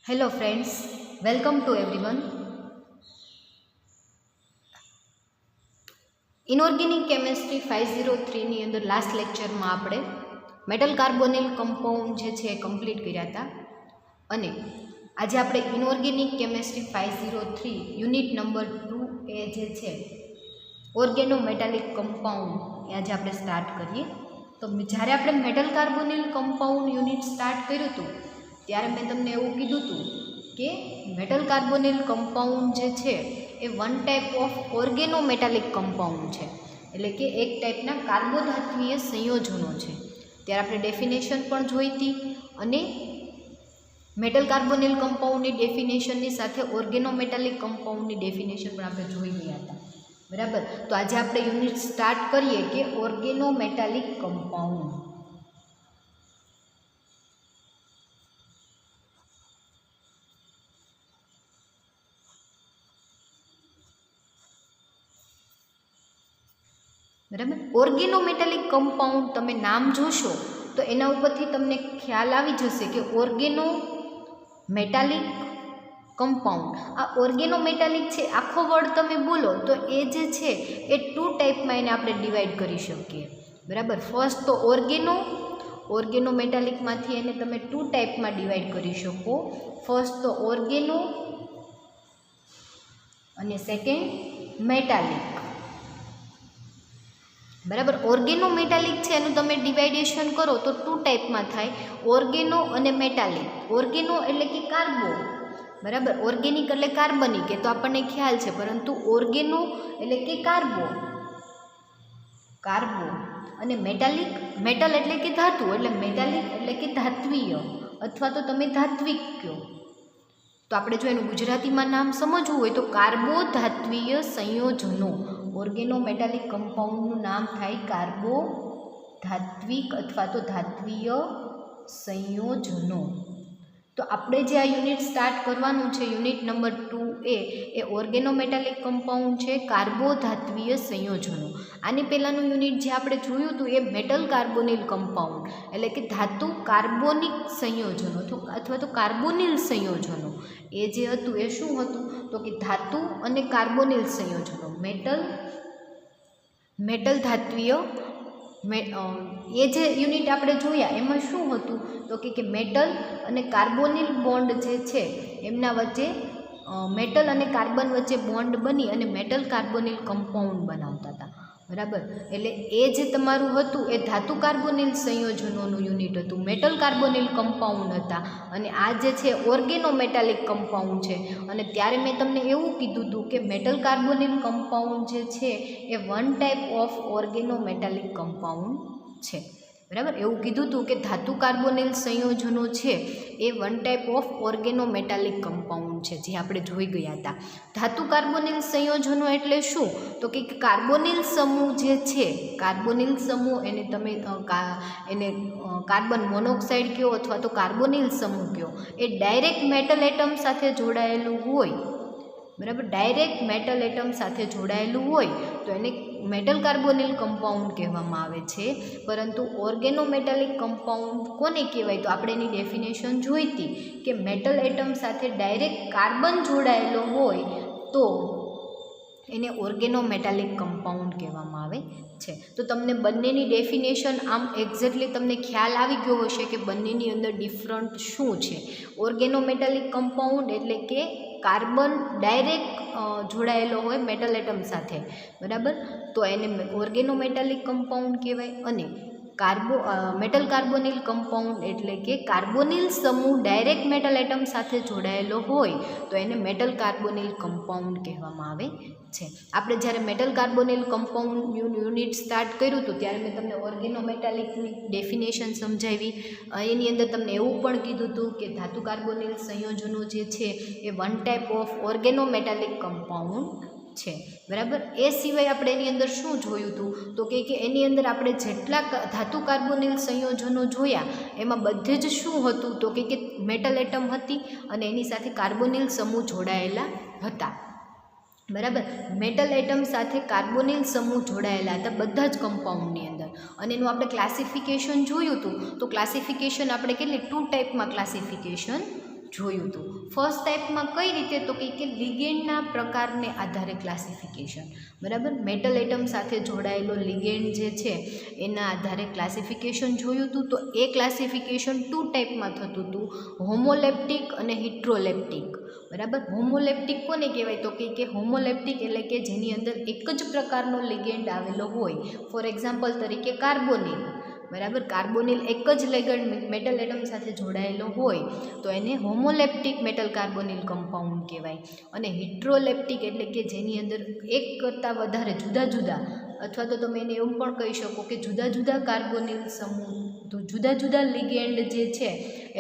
Hello friends, welcome to everyone. Inorganic chemistry 503ની અંદર last લેક્ચરમાં આપણે મેટલ કાર્બોનિલ કમ્પાઉન્ડ જે છે એ કમ્પ્લીટ કર્યા હતા અને આજે આપણે ઇનઓર્ગેનિક કેમેસ્ટ્રી 503 યુનિટ નંબર 2 એ જે છે ઓર્ગેનો મેટાલિક કમ્પાઉન્ડ એ આજે આપણે સ્ટાર્ટ કરીએ. તો જ્યારે આપણે metal carbonyl compound unit start કર્યું હતું ત્યારે મેં તમને એવું કીધું હતું કે મેટલ કાર્બોનિલ કમ્પાઉન્ડ જે છે એ one type of organometallic compound છે, એટલે કે એક ટાઈપના કાર્બોધાત્વીય સંયોજનો છે. ત્યારે આપણે ડેફિનેશન પણ જોઈ હતી અને મેટલ કાર્બોનિલ કમ્પાઉન્ડની ડેફિનેશનની સાથે ઓર્ગેનો મેટાલિક કમ્પાઉન્ડની ડેફિનેશન પણ આપણે જોઈ ગયા હતા. બરાબર. તો આજે આપણે યુનિટ સ્ટાર્ટ કરીએ કે ઓર્ગેનો મેટાલિક કમ્પાઉન્ડ. બરાબર. ઓર્ગેનો મેટાલિક કમ્પાઉન્ડ તમે નામ જોશો તો એના ઉપરથી તમને ખ્યાલ આવી જશે કે ઓર્ગેનો મેટાલિક કમ્પાઉન્ડ. આ ઓર્ગેનો મેટાલિક છે આખો વર્ડ તમે બોલો તો એ જે છે એ ટુ ટાઈપમાં એને આપણે ડિવાઈડ કરી શકીએ. બરાબર. ફર્સ્ટ તો ઓર્ગેનો મેટાલિકમાંથી એને તમે ટુ ટાઈપમાં ડિવાઈડ કરી શકો. ફર્સ્ટ તો ઓર્ગેનો અને સેકન્ડ મેટાલિક. બરાબર. ઓર્ગેનો મેટાલિક છે એનું તમે ડિવાઇડેશન કરો તો ટુ ટાઈપમાં થાય, ઓર્ગેનો અને મેટાલિક. ઓર્ગેનો એટલે કે કાર્બો, બરાબર. ઓર્ગેનિક એટલે કાર્બનિક, એ તો આપણને ખ્યાલ છે, પરંતુ ઓર્ગેનો એટલે કે કાર્બો અને મેટાલિક, મેટલ એટલે કે ધાતુ, એટલે મેટાલિક એટલે કે ધાત્વીય અથવા તો તમે ધાત્વિક કહો. તો આપણે જો એનું ગુજરાતીમાં નામ સમજવું હોય તો કાર્બોધાત્વીય સંયોજનો. ઓર્ગેનો મેટાલિક કમ્પાઉન્ડનું નામ થાય કાર્બોધાત્વિક અથવા તો ધાત્વીય સંયોજનો. તો આપણે જે આ યુનિટ સ્ટાર્ટ કરવાનું છે યુનિટ નંબર 2 એ ઓર્ગેનો મેટાલિક કમ્પાઉન્ડ છે કાર્બોધાત્વીય સંયોજનો. આની પહેલાંનું યુનિટ જે આપણે જોયું હતું એ મેટલ કાર્બોનિલ કમ્પાઉન્ડ એટલે કે ધાતુ કાર્બોનિક સંયોજનો અથવા તો કાર્બોનિલ સંયોજનો. એ જે હતું એ શું હતું તો કે ધાતુ અને કાર્બોનિલ સંયોજનો. મેટલ ધાત્વીય એ જે યુનિટ આપણે જોયા એમાં શું હતું તો કે મેટલ અને કાર્બોનિલ બોન્ડ જે છે એમના વચ્ચે મેટલ અને કાર્બન વચ્ચે બોન્ડ બની અને મેટલ કાર્બોનિલ કમ્પાઉન્ડ બનાવતા હતા. બરાબર. એટલે એ જે તમારું હતું એ ધાતુ કાર્બોનિલ સંયોજનોનું યુનિટ હતું, મેટલ કાર્બોનિલ કમ્પાઉન્ડ હતા. અને આ જે છે ઓર્ગેનો મેટાલિક કમ્પાઉન્ડ છે. અને ત્યારે મેં તમને એવું કીધું હતું કે મેટલ કાર્બોનિલ કમ્પાઉન્ડ જે છે એ one type of organometallic compound છે. બરાબર. એવું કીધું હતું કે ધાતુ કાર્બોનિલ સંયોજનો છે એ one type of organometallic compound છે, જે આપણે જોઈ ગયા હતા. ધાતુ કાર્બોનિલ સંયોજનો એટલે શું તો કે કાર્બોનિલ સમૂહ જે છે, કાર્બોનિલ સમૂહ એને તમે એને કાર્બન મોનોક્સાઇડ કહો અથવા તો કાર્બોનિલ સમૂહ કહો, એ ડાયરેક્ટ મેટલ એટમ સાથે જોડાયેલું હોય. બરાબર. ડાયરેક્ટ મેટલ એટમ સાથે જોડાયેલું હોય તો એને મેટલ કાર્બોનિલ કમ્પાઉન્ડ કહેવામાં આવે છે. પરંતુ ઓર્ગેનો મેટાલિક કમ્પાઉન્ડ કોને કહેવાય તો આપણે એની ડેફિનેશન જોઈ હતી કે મેટલ એટમ સાથે ડાયરેક્ટ કાર્બન જોડાયેલો હોય તો એને ઓર્ગેનો મેટાલિક કમ્પાઉન્ડ કહેવામાં આવે છે. તો તમને બંનેની ડેફિનેશન આમ એક્ઝેક્ટલી તમને ખ્યાલ આવી ગયો હશે કે બંનેની અંદર ડિફરન્ટ શું છે. ઓર્ગેનો મેટાલિક કમ્પાઉન્ડ એટલે કે કાર્બન ડાયરેક્ટ જોડાયેલો હોય મેટલ એટમ સાથે. બરાબર. તો એને ઓર્ગેનો મેટાલિક કમ્પાઉન્ડ કહેવાય. અને મેટલ કાર્બોનિલ કમ્પાઉન્ડ એટલે કે કાર્બોનિલ સમૂહ ડાયરેક્ટ મેટલ એટમ સાથે જોડાયેલો હોય તો એને મેટલ કાર્બોનિલ કમ્પાઉન્ડ કહેવામાં આવે છે. આપણે જ્યારે metal carbonyl compound unit start કર્યું હતું ત્યારે મેં તમને ઓર્ગેનો મેટાલિકની ડેફિનેશન સમજાવી. એની અંદર તમને એવું પણ કીધું હતું કે ધાતુ કાર્બોનિલ સંયોજનો જે છે એ one type of organometallic compound છે. બરાબર. એ સિવાય આપણે એની અંદર શું જોયું હતું તો કે એની અંદર આપણે જેટલા ધાતુ કાર્બોનિલ સંયોજનો જોયા એમાં બધે જ શું હતું તો કે મેટલ એટમ હતી અને એની સાથે કાર્બોનિલ સમૂહ જોડાયેલા હતા. બરાબર. મેટલ એટમ સાથે કાર્બોનિલ સમૂહ જોડાયેલા હતા બધા જ કમ્પાઉન્ડની અંદર. અને એનું આપણે ક્લાસિફિકેશન જોયું હતું તો ક્લાસિફિકેશન આપણે કેટલી ટુ ટાઈપમાં ક્લાસિફિકેશન જોયું હતું. ફર્સ્ટ ટાઈપમાં કઈ રીતે તો કે લિગેન્ડના પ્રકારને આધારે ક્લાસિફિકેશન, બરાબર. મેટલ એટમ સાથે જોડાયેલો લિગેન્ડ જે છે એના આધારે ક્લાસિફિકેશન જોયું હતું. તો એ ક્લાસિફિકેશન 2 ટાઈપમાં થતું હતું, હોમોલેપ્ટિક અને હિટ્રોલેપ્ટિક, બરાબર. હોમોલેપ્ટિક કોને કહેવાય તો કે હોમોલેપ્ટિક એટલે કે જેની અંદર એક જ પ્રકારનો લિગેન્ડ આવેલો હોય. ફોર એક્ઝામ્પલ તરીકે કાર્બોનિલ, બરાબર. કાર્બોનિલ એક જ લેગન્ડ મેટલ એટમ સાથે જોડાયેલો હોય તો એને હોમોલેપ્ટિક મેટલ કાર્બોનિલ કમ્પાઉન્ડ કહેવાય. અને હિટ્રોલેપ્ટિક એટલે કે જેની અંદર એક કરતાં વધારે જુદા જુદા, અથવા તો તમે એને એવું પણ કહી શકો કે જુદા જુદા કાર્બોનિલ સમૂહ, તો જુદા જુદા લિગેન્ડ જે છે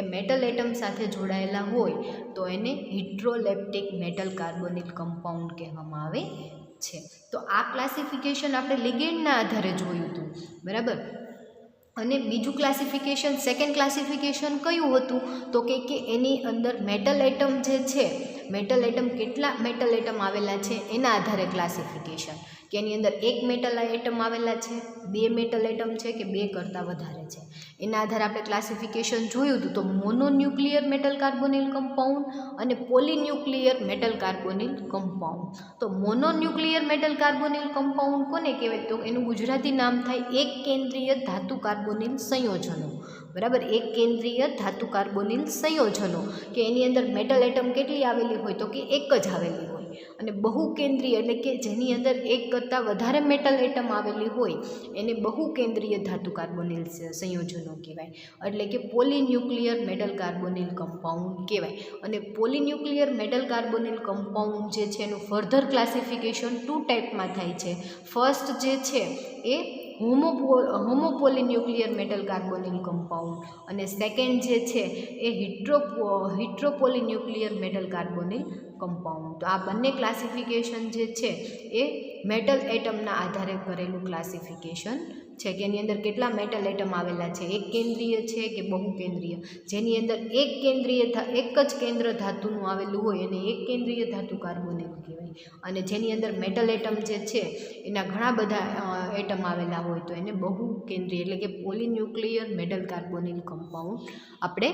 એ મેટલ એટમ સાથે જોડાયેલા હોય તો એને હિટ્રોલેપ્ટિક મેટલ કાર્બોનિલ કમ્પાઉન્ડ કહેવામાં આવે છે. તો આ ક્લાસિફિકેશન આપણે લિગેન્ડના આધારે જોયું હતું, બરાબર. અને બીજું ક્લાસિફિકેશન, સેકન્ડ ક્લાસિફિકેશન કયું હતું તો કે એની અંદર મેટલ એટમ જે છે, મેટલ એટમ કેટલા મેટલ એટમ આવેલા છે એના આધારે ક્લાસિફિકેશન, કે એની અંદર એક મેટલ એટમ આવેલા છે, 2 મેટલ એટમ છે કે 2 કરતાં વધારે છે, એના આધારે આપણે ક્લાસિફિકેશન જોયું હતું. તો મોનોન્યુક્લિયર મેટલ કાર્બોનિલ કમ્પાઉન્ડ અને પોલીન્યુક્લિયર મેટલ કાર્બોનિલ કમ્પાઉન્ડ. તો મોનોન્યુક્લિયર મેટલ કાર્બોનિલ કમ્પાઉન્ડ કોને કહેવાય તો એનું ગુજરાતી નામ થાય એક કેન્દ્રીય ધાતુ કાર્બોનિલ સંયોજનો, બરાબર. એક કેન્દ્રીય ધાતુ કાર્બોનિલ સંયોજનો, કે એની અંદર મેટલ એટમ કેટલી આવેલી હોય તો કે એક જ આવેલી હોય. અને બહુ કેન્દ્રીય એટલે કે જેની અંદર એક કરતાં વધારે મેટલ એટમ આવેલી હોય એને બહુ કેન્દ્રીય ધાતુ કાર્બોનિલ સંયોજનો કહેવાય, એટલે કે પોલીન્યુક્લિયર મેટલ કાર્બોનિલ કમ્પાઉન્ડ કહેવાય. અને પોલીન્યુક્લિયર મેટલ કાર્બોનિલ કમ્પાઉન્ડ જે છે એનું ફર્ધર ક્લાસિફિકેશન 2 ટાઈપમાં થાય છે. ફર્સ્ટ જે છે એ હોમોપોલીન્યુક્લિયર મેટલ કાર્બોનિલ કમ્પાઉન્ડ, અને સેકન્ડ જે છે એ હિટ્રોપોલીન્યુક્લિયર મેટલ કાર્બોનિલ કમ્પાઉન્ડ. તો આ બંને ક્લાસિફિકેશન જે છે એ મેટલ એટમના આધારે કરેલું ક્લાસિફિકેશન છે, કે એની અંદર કેટલા મેટલ એટમ આવેલા છે, એક કેન્દ્રીય છે કે બહુ કેન્દ્રીય. જેની અંદર એક જ કેન્દ્ર ધાતુનું આવેલું હોય એને એક કેન્દ્રીય ધાતુ કાર્બોનિલ કહેવાય. અને જેની અંદર મેટલ એટમ જે છે એના ઘણા બધા એટમ આવેલા હોય તો એને બહુ કેન્દ્રીય એટલે કે પોલીન્યુક્લિયર મેટલ કાર્બોનિલ કમ્પાઉન્ડ આપણે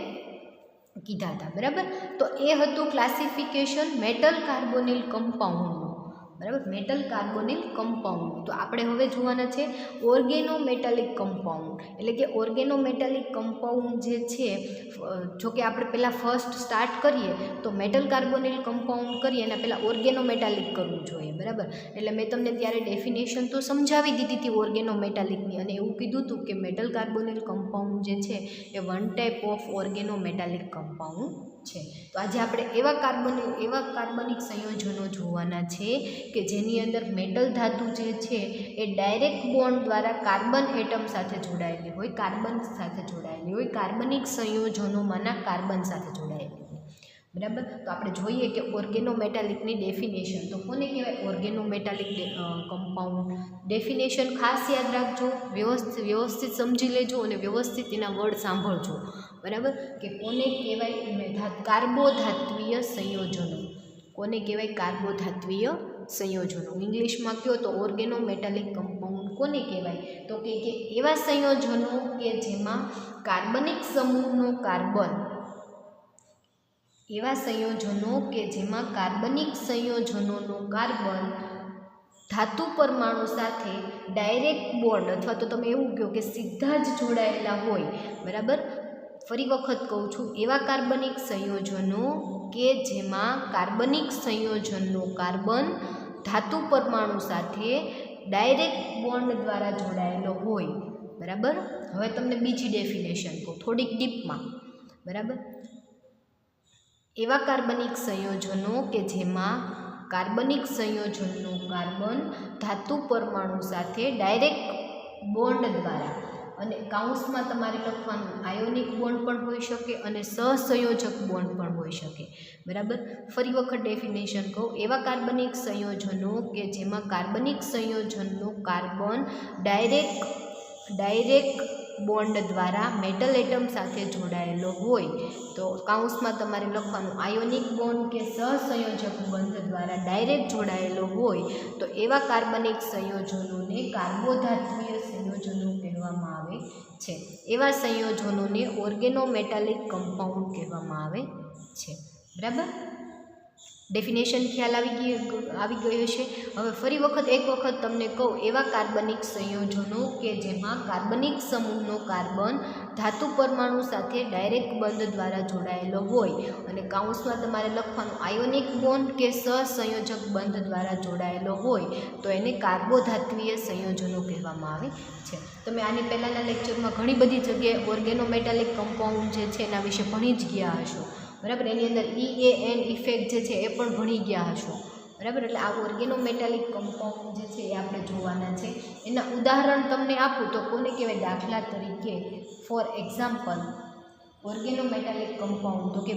કીધા હતા, બરાબર. તો એ હતું ક્લાસિફિકેશન મેટલ કાર્બોનિલ કમ્પાઉન્ડનું, બરાબર. Metal carbonyl compound. તો આપણે હવે જોવાના છે ઓર્ગેનોમેટાલિક કમ્પાઉન્ડ, એટલે કે ઓર્ગેનોમેટાલિક કમ્પાઉન્ડ જે છે, જો કે આપણે પહેલાં ફર્સ્ટ સ્ટાર્ટ કરીએ તો મેટલ કાર્બોનિલ કમ્પાઉન્ડ કરીએ એના પહેલાં ઓર્ગેનોમેટાલિક કરવું જોઈએ, બરાબર. એટલે મેં તમને ત્યારે ડેફિનેશન તો સમજાવી દીધી હતી ઓર્ગેનોમેટાલિકની, અને એવું કીધું હતું કે મેટલ કાર્બોનિલ કમ્પાઉન્ડ જે છે એ 1 ટાઈપ ઓફ ઓર્ગેનોમેટાલિક કમ્પાઉન્ડ છે. તો આજે આપણે એવા કાર્બનિક સંયોજનો જોવાના છે કે જેની અંદર મેટલ ધાતુ જે છે એ ડાયરેક્ટ બોન્ડ દ્વારા કાર્બન એટમ સાથે જોડાયેલી હોય, કાર્બનિક સંયોજનોમાંના કાર્બન સાથે જોડાયેલી હોય, બરાબર. તો આપણે જોઈએ કે ઓર્ગેનોમેટાલિકની ડેફિનેશન તો કોને કહેવાય, ઓર્ગેનોમેટાલિક કમ્પાઉન્ડ. ડેફિનેશન ખાસ યાદ રાખજો, વ્યવસ્થિત સમજી લેજો અને વ્યવસ્થિત એના વર્ડ સાંભળજો, બરાબર. કે કોને કહેવાય કાર્બોધાત્વીય સંયોજનો, કોને કહેવાય કાર્બોધાત્વીય સંયોજનો. ઇંગ્લિશમાં કહો તો ઓર્ગેનોમેટાલિક કમ્પાઉન્ડ કોને કહેવાય તો કે એવા સંયોજનો કે જેમાં કાર્બનિક સમૂહનો કાર્બન, એવા સંયોજનો કે જેમાં કાર્બનિક સંયોજનોનો કાર્બન ધાતુ પરમાણુ સાથે ડાયરેક્ટ બોન્ડ, અથવા તો તમે એવું કહો કે સીધા જ જોડાયેલા હોય, બરાબર. ફરી વખત કહું છું, એવા કાર્બનિક સંયોજનો કે જેમાં કાર્બનિક સંયોજનનો કાર્બન ધાતુ પરમાણુ સાથે ડાયરેક્ટ બોન્ડ દ્વારા જોડાયેલો હોય, બરાબર. હવે તમને બીજી ડેફિનેશન કહું થોડીક ડીપમાં, બરાબર. એવા કાર્બનિક સંયોજનો કે જેમાં કાર્બનિક સંયોજનનો કાર્બન ધાતુ પરમાણુ સાથે ડાયરેક્ટ બોન્ડ દ્વારા, અને કાઉન્સમાં તમારે લખવાનું આયોનિક બોન્ડ પણ હોઈ શકે અને સહસંયોજક બોન્ડ પણ હોઈ શકે, બરાબર. ફરી વખત ડેફિનેશન કહું, એવા કાર્બનિક સંયોજનો કે જેમાં કાર્બનિક સંયોજનનો કાર્બન ડાયરેક્ટ બોન્ડ દ્વારા મેટલ એટમ સાથે જોડાયેલો હોય, તો કાઉન્સમાં તમારે લખવાનું આયોનિક બોન્ડ કે સહસંયોજક બંધ દ્વારા ડાયરેક્ટ જોડાયેલો હોય તો એવા કાર્બનિક સંયોજનોને કાર્બોધાત્વીય સંયોજનો કહેવામાં આવે છે. એવા સંયોજનોને ઓર્ગેનોમેટાલિક કમ્પાઉન્ડ કહેવામાં આવે છે. બરાબર, ડેફિનેશન ખ્યાલ આવી ગયો છે. હવે ફરી એક વખત તમને કહું, એવા કાર્બનિક સંયોજનો કે જેમાં કાર્બનિક સમૂહનો કાર્બન ધાતુ પરમાણુ સાથે ડાયરેક્ટ બંધ દ્વારા જોડાયેલો હોય અને કાઉન્સમાં તમારે લખવાનું આયોનિક બોન્ડ કે સહસંયોજક બંધ દ્વારા જોડાયેલો હોય તો એને કાર્બોધાત્વીય સંયોજનો કહેવામાં આવે છે. તમે આની પહેલાંના લેક્ચરમાં ઘણી બધી જગ્યાએ ઓર્ગેનોમેટાલિક કમ્પાઉન્ડ જે છે એના વિશે ભણી જ ગયા હશો. બરાબર, એની અંદર EAN ઇફેક્ટ જે છે એ પણ ભણી ગયા હશો. બરાબર, એટલે આ ઓર્ગેનોમેટાલિક કમ્પાઉન્ડ જે છે એ આપણે જોવાના છે. એના ઉદાહરણ તમને આપું તો કોને કહેવાય? દાખલા તરીકે ફોર એક્ઝામ્પલ ઓર્ગેનોમેટાલિક કમ્પાઉન્ડ તો કે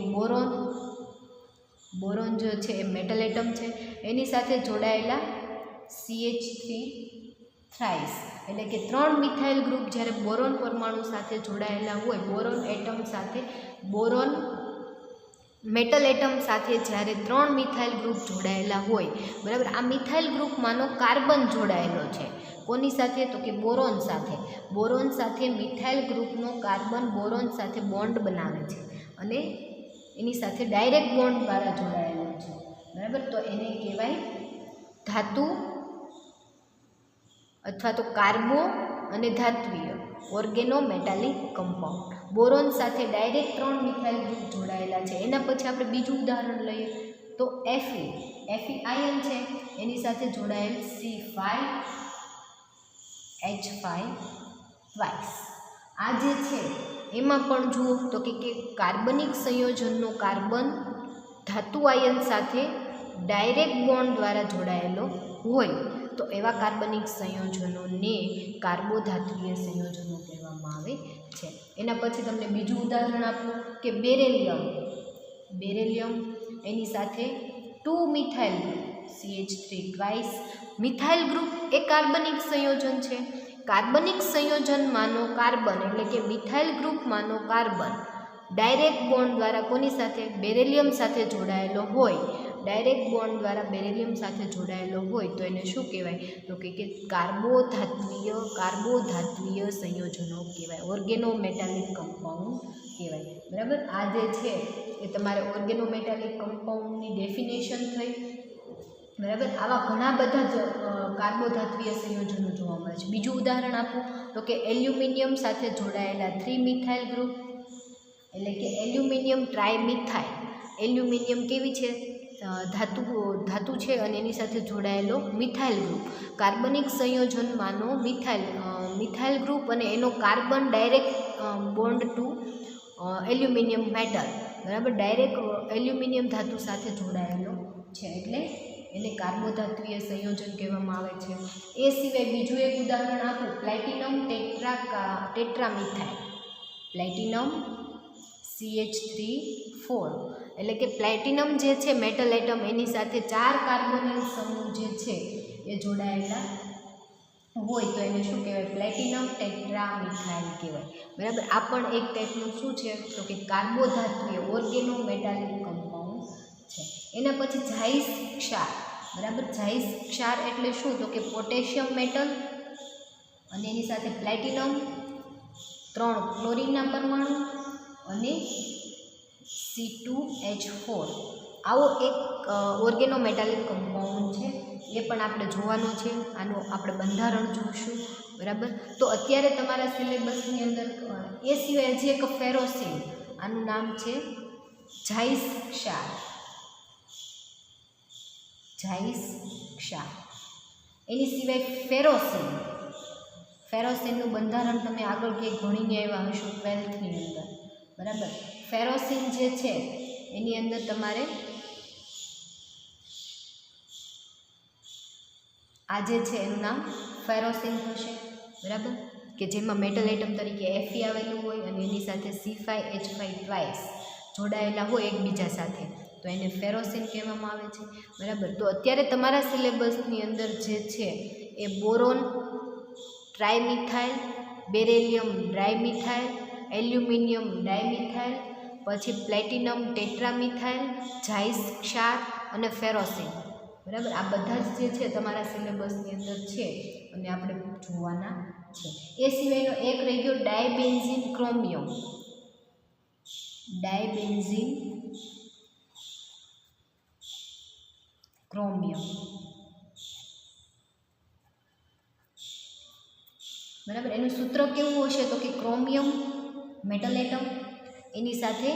બોરોન જે છે એ મેટલ એટમ છે, એની સાથે જોડાયેલા CH3 થ્રાઇસ એટલે કે 3 મિથાઇલ ગ્રુપ જ્યારે બોરોન પરમાણુ સાથે જોડાયેલા હોય, બોરોન એટમ સાથે બોરોન મેટલ એટમ સાથે જ્યારે 3 મિથાઇલ ગ્રુપ જોડાયેલા હોય, બરાબર, આ મિથાઇલ ગ્રુપમાંનો કાર્બન જોડાયેલો છે. કોની સાથે? તો કે બોરોન સાથે. બોરોન સાથે મિથાઇલ ગ્રુપનો કાર્બન બોરોન સાથે બોન્ડ બનાવે છે અને એની સાથે ડાયરેક્ટ બોન્ડ દ્વારા જોડાયેલો છે. બરાબર, તો એને કહેવાય ધાતુ અથવા તો કાર્બો અને ધાત્વીય ઓર્ગેનોમેટાલિક કમ્પાઉન્ડ. બોરોન સાથે ડાયરેક્ટ 3 મિથાઇલ ગ્રુપ જોડાયેલા છે. એના પછી આપણે બીજું ઉદાહરણ લઈએ તો Fe આયન છે, એની સાથે જોડાયેલ C5H5 ટ્વાઇસ. આ જે છે એમાં પણ જુઓ તો કે કાર્બનિક સંયોજનનો કાર્બન ધાતુ આયન સાથે ડાયરેક્ટ બોન્ડ દ્વારા જોડાયેલો હોય તો એવા કાર્બનિક સંયોજનોને કાર્બોધાત્વીય સંયોજનો કહેવામાં આવે છે. એના પછી તમને બીજું ઉદાહરણ આપું કે બેરેલિયમ એની સાથે 2 methyl group CH3 twice. Methyl group એ કાર્બનિક સંયોજન છે. કાર્બનિક સંયોજનમાંનો કાર્બન એટલે કે મિથાઇલ ગ્રુપમાંનો કાર્બન ડાયરેક્ટ બોન્ડ દ્વારા કોની સાથે? બેરેલિયમ સાથે જોડાયેલો હોય. ડાયરેક્ટ બોન્ડ દ્વારા બેરેલિયમ સાથે જોડાયેલો હોય તો એને શું કહેવાય? તો કે કાર્બોધાત્વીય સંયોજનો કહેવાય, ઓર્ગેનોમેટાલિક કમ્પાઉન્ડ કહેવાય. બરાબર, આ જે છે એ તમારે ઓર્ગેનોમેટાલિક કમ્પાઉન્ડની ડેફિનેશન થઈ. બરાબર, આવા ઘણા બધા જ કાર્બોધાત્વીય સંયોજનો જોવા મળે છે. બીજું ઉદાહરણ આપું તો કે એલ્યુમિનિયમ સાથે જોડાયેલા 3 મિથાઇલ ગ્રુપ એટલે કે એલ્યુમિનિયમ ટ્રાયમિથાઇલ. એલ્યુમિનિયમ કેવી છે? ધાતુ છે અને એની સાથે જોડાયેલો મિથાઇલ ગ્રુપ. કાર્બનિક સંયોજનમાંનો મિથાઇલ ગ્રુપ અને એનો carbon direct bond to aluminium metal. બરાબર, ડાયરેક્ટ એલ્યુમિનિયમ ધાતુ સાથે જોડાયેલો છે એટલે એને કાર્બોધાત્વીય સંયોજન કહેવામાં આવે છે. એ સિવાય બીજું એક ઉદાહરણ આપું, પ્લેટિનમ ટેટ્રામિથાઇલ. પ્લેટિનમ CH3 એટલે કે પ્લેટિનમ જે છે મેટલ એટમ એની સાથે 4 કાર્બોનિલ સમૂહ જે છે એ જોડાયેલા હોય તો એને શું કહેવાય? પ્લેટિનમ ટેટ્રામિથાઇલ કહેવાય. બરાબર, આ પણ એક ટાઈપનું શું છે તો કે કાર્બોધાત્વીય ઓર્ગેનોમેટાલિક કમ્પાઉન્ડ છે. એના પછી જાઇસ ક્ષાર. બરાબર, જાઇસ ક્ષાર એટલે શું? તો કે પોટેશિયમ મેટલ અને એની સાથે પ્લેટિનમ, 3 ક્લોરીનના પરમાણુ અને C2H4. આવો એક ઓર્ગેનોમેટાલિક કમ્પાઉન્ડ છે, એ પણ આપણે જોવાનો છે. આનું આપણે બંધારણ જોઈશું. બરાબર, તો અત્યારે તમારા સિલેબસની અંદર એ સિવાય હજી એક ફેરોસિન, આનું નામ છે જાઇસ ક્ષાર. એની સિવાય ફેરોસિનનું બંધારણ તમે આગળ ક્યાંક ભણીને આવ્યા હશો 12થની અંદર. બરાબર, ફેરોસિન જે છે એની અંદર તમારે આ જે છે એનું નામ ફેરોસિન થશે. બરાબર, કે જેમાં મેટલ એટમ તરીકે Fe આવેલું હોય અને એની સાથે C5H5 ટ્વાઇસ જોડાયેલા હોય એકબીજા સાથે તો એને ફેરોસિન કહેવામાં આવે છે. બરાબર, તો અત્યારે તમારા સિલેબસની અંદર જે છે એ બોરોન ટ્રાયમિથાઇલ, બેરેલિયમ ડ્રાયમિથાઇલ, એલ્યુમિનિયમ ડાયમિથાઇલ, પછી પ્લેટિનમ ટેટ્રામિથાઇલ, જાઇસ ક્ષાર અને ફેરોસિન. બરાબર, આ બધા જ જે છે તમારા સિલેબસની અંદર છે અને આપણે જોવાના છે. એ સિવાયનો એક રહી ગયો ડાયબેન્ઝીન ક્રોમિયમ. ડાયબેન્ઝીન ક્રોમિયમ. બરાબર, એનું સૂત્ર કેવું હશે તો કે ક્રોમિયમ મેટલ એટમ એની સાથે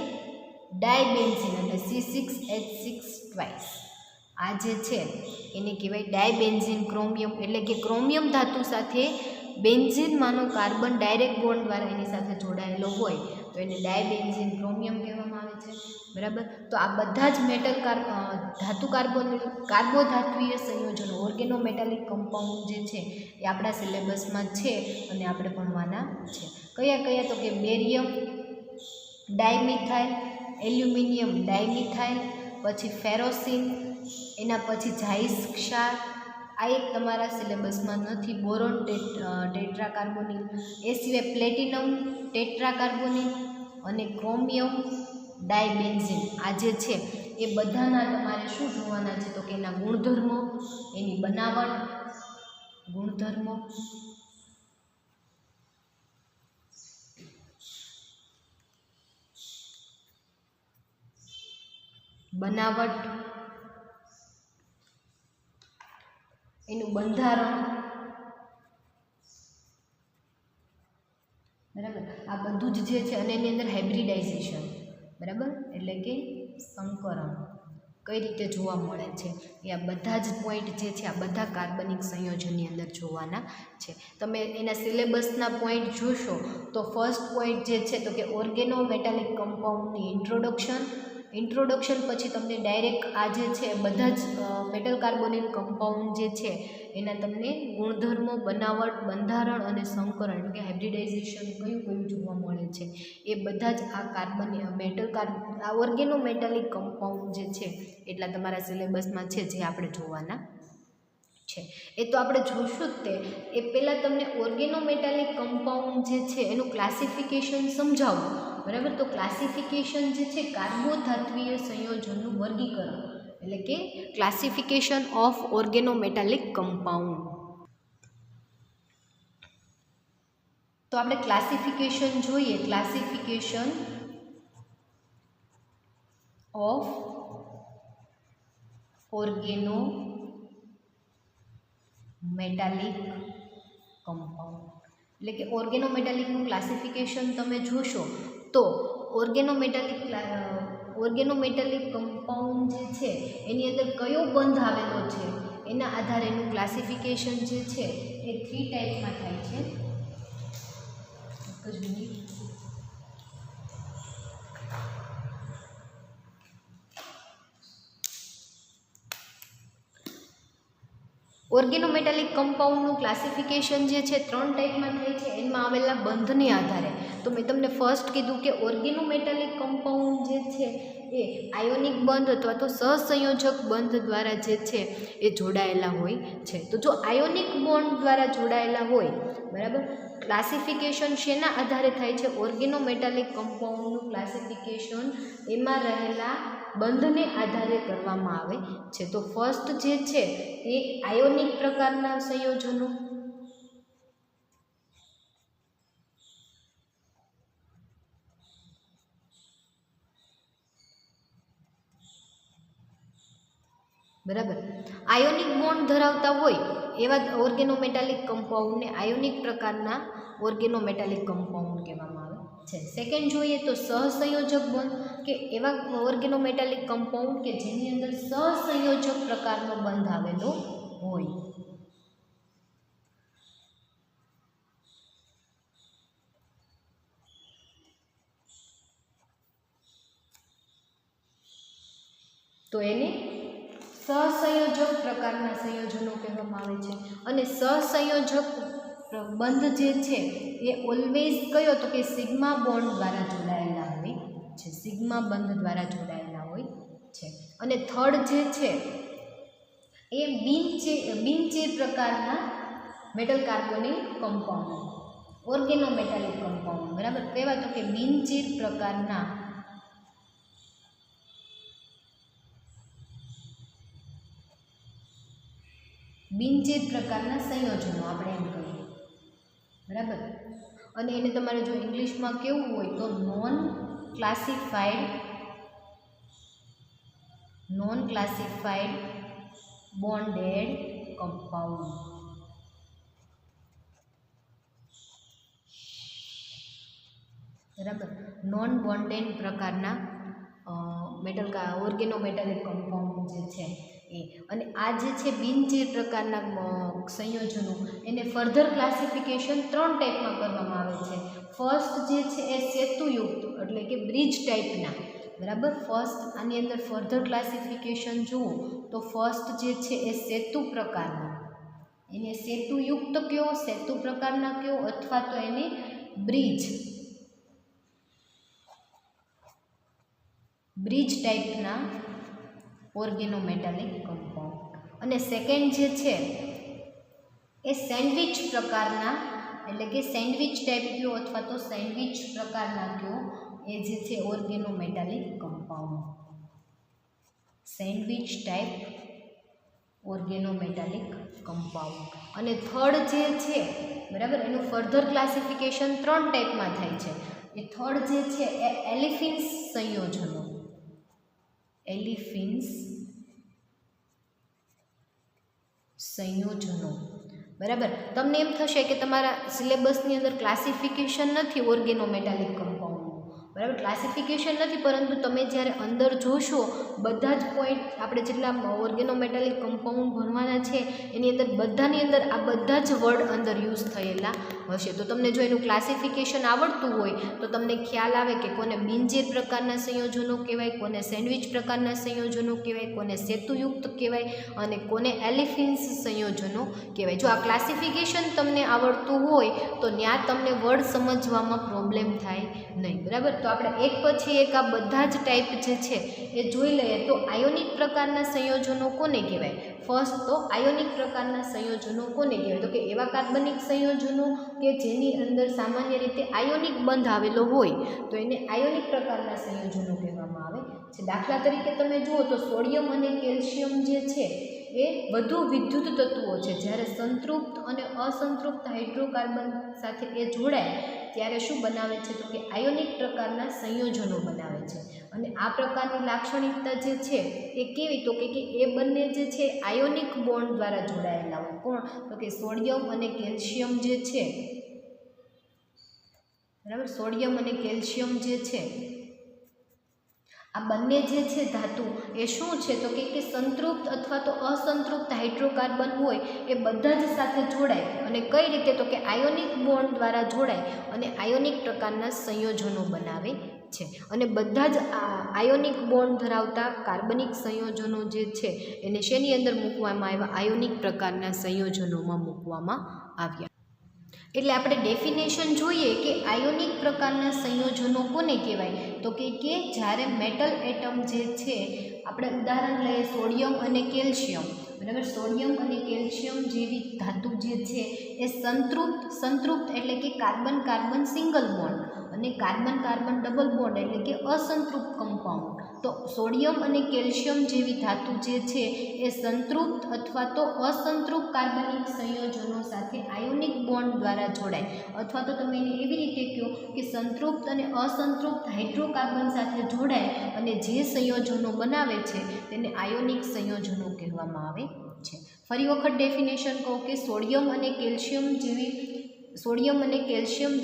ડાયબેન્ઝીન એટલે C6H6 ટ્વાઇસ, આ જે છે એને કહેવાય ડાયબેન્ઝીન ક્રોમિયમ. એટલે કે ક્રોમિયમ ધાતુ સાથે બેન્ઝીનમાંનો કાર્બન ડાયરેક્ટ બોન્ડ દ્વારા એની સાથે જોડાયેલો હોય તો એને ડાયબેન્ઝીન ક્રોમિયમ કહેવામાં આવે છે. બરાબર, તો આ બધા જ મેટલ ધાતુ કાર્બોધાત્વીય સંયોજનો ઓર્ગેનોમેટાલિક કમ્પાઉન્ડ જે છે એ આપણા સિલેબસમાં છે અને આપણે ભણવાના છે. કયા કયા તો કે બેરિયમ ડાયમિથાઇલ, એલ્યુમિનિયમ ડાયમિથાઇલ, પછી ફેરોસિન, એના પછી જાઇસ ક્ષાર, આ એક તમારા સિલેબસમાં નથી. બોરોન ટેટ્રાકાર્બોનિલ, એ સિવાય પ્લેટિનમ ટેટ્રાકાર્બોનિલ અને ક્રોમિયમ ડાયબેન્ઝીન, આ જે છે એ બધાના તમારે શું જોવાના છે તો કે એના ગુણધર્મો, એની બનાવટ, ગુણધર્મો, બનાવટ, એનું બંધારણ. બરાબર, આ બધું જ જે છે અને એની અંદર હાઇબ્રિડાઇઝેશન, બરાબર, એટલે કે સંકરણ કઈ રીતે જોવા મળે છે એ આ બધા જ પોઈન્ટ જે છે આ બધા કાર્બનિક સંયોજનની અંદર જોવાના છે. તમે એના સિલેબસના પોઈન્ટ જોશો તો ફર્સ્ટ પોઈન્ટ જે છે તો કે ઓર્ગેનોમેટાલિક કમ્પાઉન્ડની ઇન્ટ્રોડક્શન પછી તમને ડાયરેક્ટ આ જે છે બધા જ મેટલ કાર્બોનિલ કમ્પાઉન્ડ જે છે એના તમને ગુણધર્મો, બનાવટ, બંધારણ અને સંકરણ એટલે કે હાઇબ્રિડાઇઝેશન કયું જોવા મળે છે એ બધા જ આ આ ઓર્ગેનોમેટાલિક કમ્પાઉન્ડ જે છે એટલા તમારા સિલેબસમાં છે જે આપણે જોવાના છે. એ તો આપણે જોશું જ તે. એ પહેલાં તમને ઓર્ગેનોમેટાલિક કમ્પાઉન્ડ જે છે એનું ક્લાસિફિકેશન સમજાવું. બરાબર, તો ક્લાસિફિકેશન જે છે કાર્બોધાત્વીય સંયોજનનું વર્ગીકરણ એટલે કે ક્લાસિફિકેશન ઓફ ઓર્ગેનોમેટાલિક કમ્પાઉન્ડ. તો આપણે ક્લાસિફિકેશન જોઈએ. ક્લાસિફિકેશન ઓફ ઓર્ગેનોમેટાલિક કમ્પાઉન્ડ એટલે કે ઓર્ગેનોમેટાલિકનું ક્લાસિફિકેશન તમે જોશો તો ઓર્ગેનોમેટાલિક કમ્પાઉન્ડ જે છે એની અંદર કયો બંધ આવેલો છે એના આધારે એનું ક્લાસિફિકેશન જે છે એ 3 ટાઈપમાં થાય છે. એક જ મિનિટ. ઓર્ગેનોમેટાલિક કમ્પાઉન્ડનું ક્લાસિફિકેશન જે છે 3 ટાઈપમાં થાય છે એમાં આવેલા બંધને આધારે. તો મેં તમને ફર્સ્ટ કીધું કે ઓર્ગેનોમેટાલિક કમ્પાઉન્ડ જે છે એ આયોનિક બંધ અથવા તો સહસંયોજક બંધ દ્વારા જે છે એ જોડાયેલા હોય છે. તો જો આયોનિક બોન્ડ દ્વારા જોડાયેલા હોય, બરાબર, ક્લાસિફિકેશન શેના આધારે થાય છે? ઓર્ગેનોમેટાલિક કમ્પાઉન્ડનું ક્લાસિફિકેશન એમાં રહેલા બંધને આધારે કરવામાં આવે છે. તો ફર્સ્ટ જે છે એ આયોનિક પ્રકારના સંયોજનો, બરાબર, આયોનિક બોન્ડ ધરાવતા હોય એવા ઓર્ગેનોમેટાલિક કમ્પાઉન્ડને આયોનિક પ્રકારના ઓર્ગેનોમેટાલિક કમ્પાઉન્ડ કહેવામાં આવે છે. સેકન્ડ જોઈએ તો સહસંયોજક બંધ, કે એવા ઓર્ગેનોમેટાલિક કમ્પાઉન્ડ કે જેની અંદર સહસંયોજક પ્રકારનો બંધ આવેલો હોય. તો એને સહસંયોજક પ્રકારના સંયોજનો કહેવામાં આવે છે. અને સહસંયોજક બંધ જે છે એ ઓલવેઝ કયો તો કે સિગ્મા બોન્ડ દ્વારા જોડાયેલા હોય છે. સિગ્મા બંધ દ્વારા જોડાયેલા હોય છે. અને થર્ડ જે છે એ બિનચીર પ્રકારના metal carbonyl compound, organometallic compound, બરાબર, કહેવાય તો કે બિનચીર પ્રકારના સંયોજનો આપણે એમ કહીએ, બરાબર. અને એને તમારે જો ઇંગ્લિશમાં કેવું હોય તો નોન ક્લાસિફાઈડ બોન્ડેડ કમ્પાઉન્ડ. બરાબર. નોન બોન્ડેડ પ્રકારના ઓર્ગેનોમેટાલિક કમ્પાઉન્ડ જે છે એ. અને આ જે છે બિનજીર પ્રકારના સંયોજનો એને ફર્ધર ક્લાસિફિકેશન 3 ટાઈપમાં કરવામાં આવે છે. ફર્સ્ટ જે છે એ સેતુયુક્ત એટલે કે બ્રિજ ટાઈપના. બરાબર. ફર્સ્ટ આની અંદર ફર્ધર ક્લાસિફિકેશન જુઓ તો ફર્સ્ટ જે છે એ સેતુ પ્રકારના, એને સેતુયુક્ત કયો, સેતુ પ્રકારના કયો, અથવા તો એને બ્રિજ ટાઈપના ઓર્ગેનોમેટાલિક કમ્પાઉન્ડ. અને સેકન્ડ જે છે એ સેન્ડવિચ પ્રકારના એટલે કે સેન્ડવિચ ટાઈપ કયો અથવા તો સેન્ડવિચ પ્રકારના કયો એ જે છે organometallic compound. Sandwich type organometallic compound. અને થર્ડ જે છે, બરાબર, એનું ફર્ધર ક્લાસિફિકેશન 3 ટાઈપમાં થાય છે. એ થર્ડ જે છે એ એલિફિન્સ સંયોજનો. એલિફિન્સ સંયોજનો. બરાબર. તમને એમ થશે કે તમારા સિલેબસની અંદર ક્લાસિફિકેશન નથી ઓર્ગેનોમેટાલિક કમ્પાઉન્ડનું. બરાબર. ક્લાસિફિકેશન નથી, પરંતુ તમે જ્યારે અંદર જોશો બધા જ પોઈન્ટ આપણે જેટલા ઓર્ગેનોમેટાલિક કમ્પાઉન્ડ ભણવાના છે એની અંદર બધાની અંદર આ બધા જ વર્ડ અંદર યુઝ થયેલા હશે. તો તમને જો એનું ક્લાસિફિકેશન આવડતું હોય તો તમને ખ્યાલ આવે કે કોને બિનજીર પ્રકારના સંયોજનો કહેવાય, કોને સેન્ડવિચ પ્રકારના સંયોજનો કહેવાય, કોને સેતુયુક્ત કહેવાય અને કોને એલિફિન્સ સંયોજનો કહેવાય. જો આ ક્લાસિફિકેશન તમને આવડતું હોય તો ત્યાં તમને વર્ડ સમજવામાં પ્રોબ્લેમ થાય નહીં. બરાબર. તો આપણે એક પછી એક આ બધા જ ટાઈપ જે છે એ જોઈ લઈએ. તો આયોનિક પ્રકારના સંયોજનો કોને કહેવાય? ફર્સ્ટ તો આયોનિક પ્રકારના સંયોજનો કોને કહેવાય? તો કે એવા કાર્બનિક સંયોજનો કે જેની અંદર સામાન્ય રીતે આયોનિક બંધ આવેલો હોય તો એને આયોનિક પ્રકારના સંયોજનો કહેવામાં આવે છે. દાખલા તરીકે તમે જુઓ તો સોડિયમ અને કેલ્શિયમ જે છે એ વધુ વિદ્યુત તત્વો છે. જ્યારે સંતૃપ્ત અને અસંતૃપ્ત હાઇડ્રોકાર્બન સાથે એ જોડાય ત્યારે શું બનાવે છે? તો કે આયોનિક પ્રકારના સંયોજનો બનાવે છે. અને આ પ્રકારની લાક્ષણિકતા જે છે એ કેવી? તો કે એ બંને જે છે આયોનિક બોન્ડ દ્વારા જોડાયેલા હોય. કોણ? તો કે સોડિયમ અને કેલ્શિયમ જે છે, બરાબર, સોડિયમ અને કેલ્શિયમ જે છે આ બંને જે છે ધાતુ એ શું છે? તો કે સંતૃપ્ત અથવા તો અસંતૃપ્ત હાઇડ્રોકાર્બન હોય એ બધા જ સાથે જોડાય. અને કઈ રીતે? તો કે આયોનિક બોન્ડ દ્વારા જોડાય અને આયોનિક પ્રકારના સંયોજનો બનાવે છે. અને બધા જ આયોનિક બોન્ડ ધરાવતા કાર્બનિક સંયોજનો જે છે એને શેની અંદર મૂકવામાં આવ્યા? આયોનિક પ્રકારના સંયોજનોમાં મૂકવામાં આવ્યા. એટલે આપણે ડેફિનેશન જોઈએ કે આયોનિક પ્રકારના સંયોજનો કોને કહેવાય? તો કે જ્યારે મેટલ એટમ જે છે, આપણે ઉદાહરણ લઈએ સોડિયમ અને કેલ્શિયમ. બરાબર. સોડિયમ અને કેલ્શિયમ જેવી ધાતુ જે છે એ સંતૃપ્ત એટલે કે કાર્બન કાર્બન સિંગલ બોન્ડ અને કાર્બન કાર્બન ડબલ બોન્ડ એટલે કે અસંતૃપ્ત કમ્પાઉન્ડ. તો સોડિયમ અને કેલ્શિયમ જેવી ધાતુ જે છે એ સંતૃપ્ત અથવા તો અસંતૃપ્ત કાર્બનિક સંયોજનો સાથે આયોનિક બોન્ડ દ્વારા જોડાય. અથવા તો તમે એને એવી રીતે કહો કે સંતૃપ્ત અને અસંતૃપ્ત હાઇડ્રોકાર્બન સાથે જોડાય અને જે સંયોજનો બનાવે છે તેને આયોનિક સંયોજનો કહેવામાં આવે છે. ફરી વખત ડેફિનેશન કહું કે સોડિયમ અને કેલ્શિયમ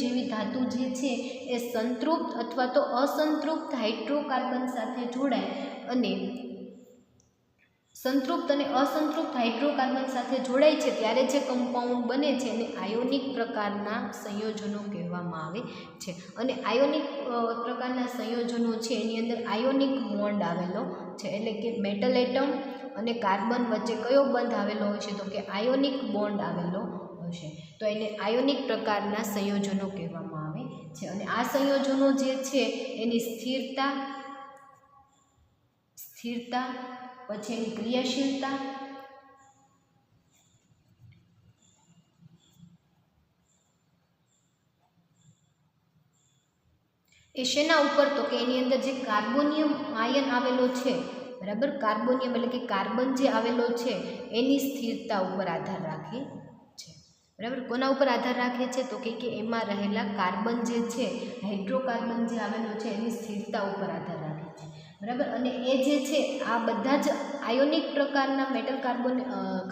જેવી ધાતુ જે છે એ સંતૃપ્ત અથવા તો અસંતૃપ્ત હાઇડ્રોકાર્બન સાથે જોડાય અને સંતૃપ્ત અને અસંતૃપ્ત હાઇડ્રોકાર્બન સાથે જોડાય છે ત્યારે જે કમ્પાઉન્ડ બને છે એને આયોનિક પ્રકારના સંયોજનો કહેવામાં આવે છે. અને આયોનિક પ્રકારના સંયોજનો છે એની અંદર આયોનિક બોન્ડ આવેલો છે. એટલે કે મેટલ એટમ અને કાર્બન વચ્ચે કયો બંધ આવેલો હોય છે? તો કે આયોનિક બોન્ડ આવેલો હશે. તો એને આયોનિક પ્રકારના સંયોજનો કહેવામાં આવે છે. અને આ સંયોજનો જે છે એની સ્થિરતા પછી એની ક્રિયાશીલતા એ શેના ઉપર? તો કે એની અંદર જે કાર્બોનિયમ આયન આવેલો છે, બરાબર, કાર્બોનિયમ એટલે કે કાર્બન જે આવેલો છે એની સ્થિરતા ઉપર આધાર રાખે છે. બરાબર. કોના ઉપર આધાર રાખે છે? તો કે એમાં રહેલા કાર્બન જે છે, હાઇડ્રોકાર્બન જે આવેલો છે એની સ્થિરતા ઉપર આધાર રાખે છે. બરાબર. અને એ જે છે આ બધા જ આયોનિક પ્રકારના મેટલ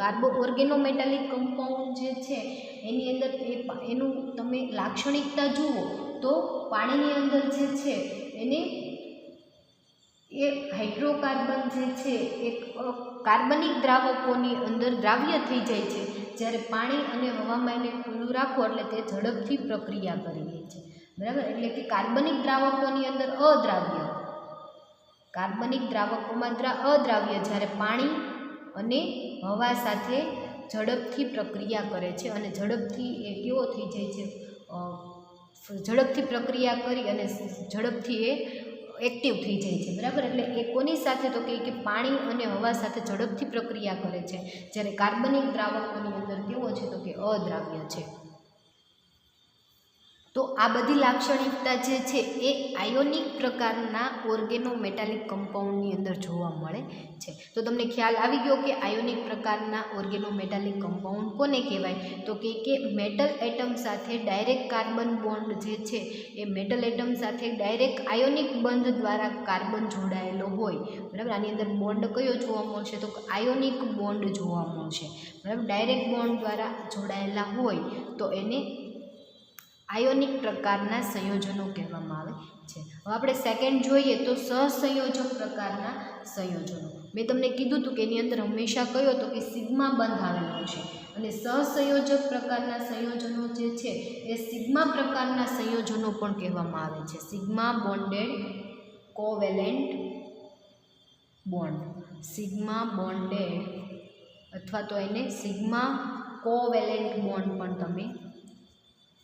કાર્બો ઓર્ગેનોમેટાલિક કમ્પાઉન્ડ જે છે એની અંદર એનું તમે લાક્ષણિકતા જુઓ તો પાણીની અંદર જે છે એને એ હાઇડ્રોકાર્બન જે છે એક કાર્બનિક દ્રાવકોની અંદર દ્રાવ્ય થઈ જાય છે, જ્યારે પાણી અને હવામાં એને ખુલ્લું રાખો એટલે તે ઝડપથી પ્રક્રિયા કરી લે છે. બરાબર. એટલે કે કાર્બનિક દ્રાવકોની અંદર અદ્રાવ્ય, કાર્બનિક દ્રાવકોમાં અદ્રાવ્ય, જ્યારે પાણી અને હવા સાથે ઝડપથી પ્રક્રિયા કરે છે અને ઝડપથી એ કેવો થઈ જાય છે, ઝડપથી પ્રક્રિયા કરી અને ઝડપથી એ એક્ટિવ થઈ જાય છે. બરાબર. એટલે એ કોની સાથે તો કે પાણી અને હવા સાથે ઝડપથી પ્રક્રિયા કરે છે, જ્યારે કાર્બનિક દ્રાવકોની અંદર કેવો છે તો કે અદ્રાવ્ય છે. તો આ બધી લાક્ષણિકતા જે છે એ આયોનિક પ્રકારના ઓર્ગેનોમેટાલિક કમ્પાઉન્ડની અંદર જોવા મળે છે. તો તમને ખ્યાલ આવી ગયો કે આયોનિક પ્રકારના ઓર્ગેનોમેટાલિક કમ્પાઉન્ડ કોને કહેવાય, તો કે મેટલ એટમ સાથે ડાયરેક્ટ કાર્બન બોન્ડ જે છે એ મેટલ એટમ સાથે ડાયરેક્ટ આયોનિક બંધ દ્વારા કાર્બન જોડાયેલો હોય. બરાબર. આની અંદર બોન્ડ કયો જોવા મળશે તો આયોનિક બોન્ડ જોવા મળશે. બરાબર. ડાયરેક્ટ બોન્ડ દ્વારા જોડાયેલા હોય તો એને આયોનિક પ્રકારના સંયોજનો કહેવામાં આવે છે. હવે આપણે સેકન્ડ જોઈએ તો સહસંયોજક પ્રકારના સંયોજનો. મેં તમને કીધું હતું કે એની અંદર હંમેશા કયો તો કે સિગ્મા બંધ આવેલો છે, અને સહસંયોજક પ્રકારના સંયોજનો જે છે એ સિગ્મા પ્રકારના સંયોજનો પણ કહેવામાં આવે છે. Sigma bonded covalent bond, sigma bonded અથવા તો એને સિગ્મા કોવેલેન્ટ બોન્ડ પણ તમે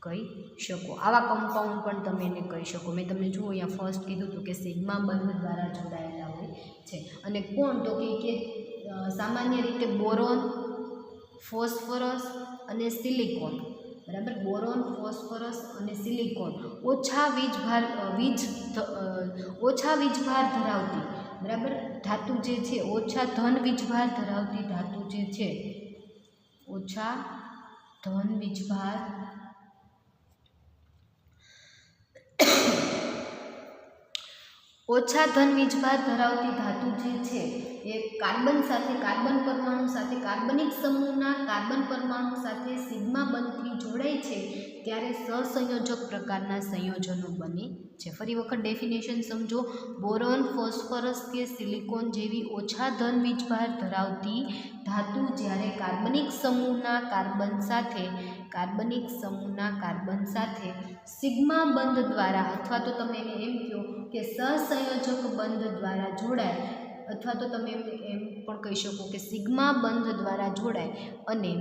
કહી શકો. આવા કમ્પાઉન્ડ પણ તમે એને કહી શકો. મેં તમને જુઓ અહીંયા ફર્સ્ટ કીધું હતું કે સિગ્મા બંધ દ્વારા જોડાયેલા હોય છે. અને કોણ તો કે સામાન્ય રીતે બોરોન, ફોસ્ફરસ અને સિલિકોન. બરાબર. બોરોન, ફોસ્ફરસ અને સિલિકોન ઓછા વીજભાર ધરાવતી, બરાબર, ધાતુ જે છે, ઓછા ધન વીજભાર ધરાવતી ધાતુ જે છે, ઓછા ધન વીજભાર ધરાવતી ધાતુ જે છે એ કાર્બન સાથે, કાર્બન પરમાણુ સાથે, કાર્બનિક સમૂહના કાર્બન પરમાણુ સાથે સિગ્મા બંધથી જોડાય છે ત્યારે સહસંયોજક પ્રકારના સંયોજનો બને છે. ફરી વખત ડેફિનેશન સમજો. બોરોન, ફોસ્ફરસ કે સિલિકોન જેવી ઓછા ધન વીજભાર ધરાવતી ધાતુ જ્યારે કાર્બનિક સમૂહના કાર્બન સાથે સિગ્મા બંધ દ્વારા, અથવા તો તમે એને એમ કહો કે સહસંયોજક બંધ દ્વારા જોડાય, અથવા તો તમે એમ પણ કહી શકો કે સિગ્મા બંધ દ્વારા જોડાય અને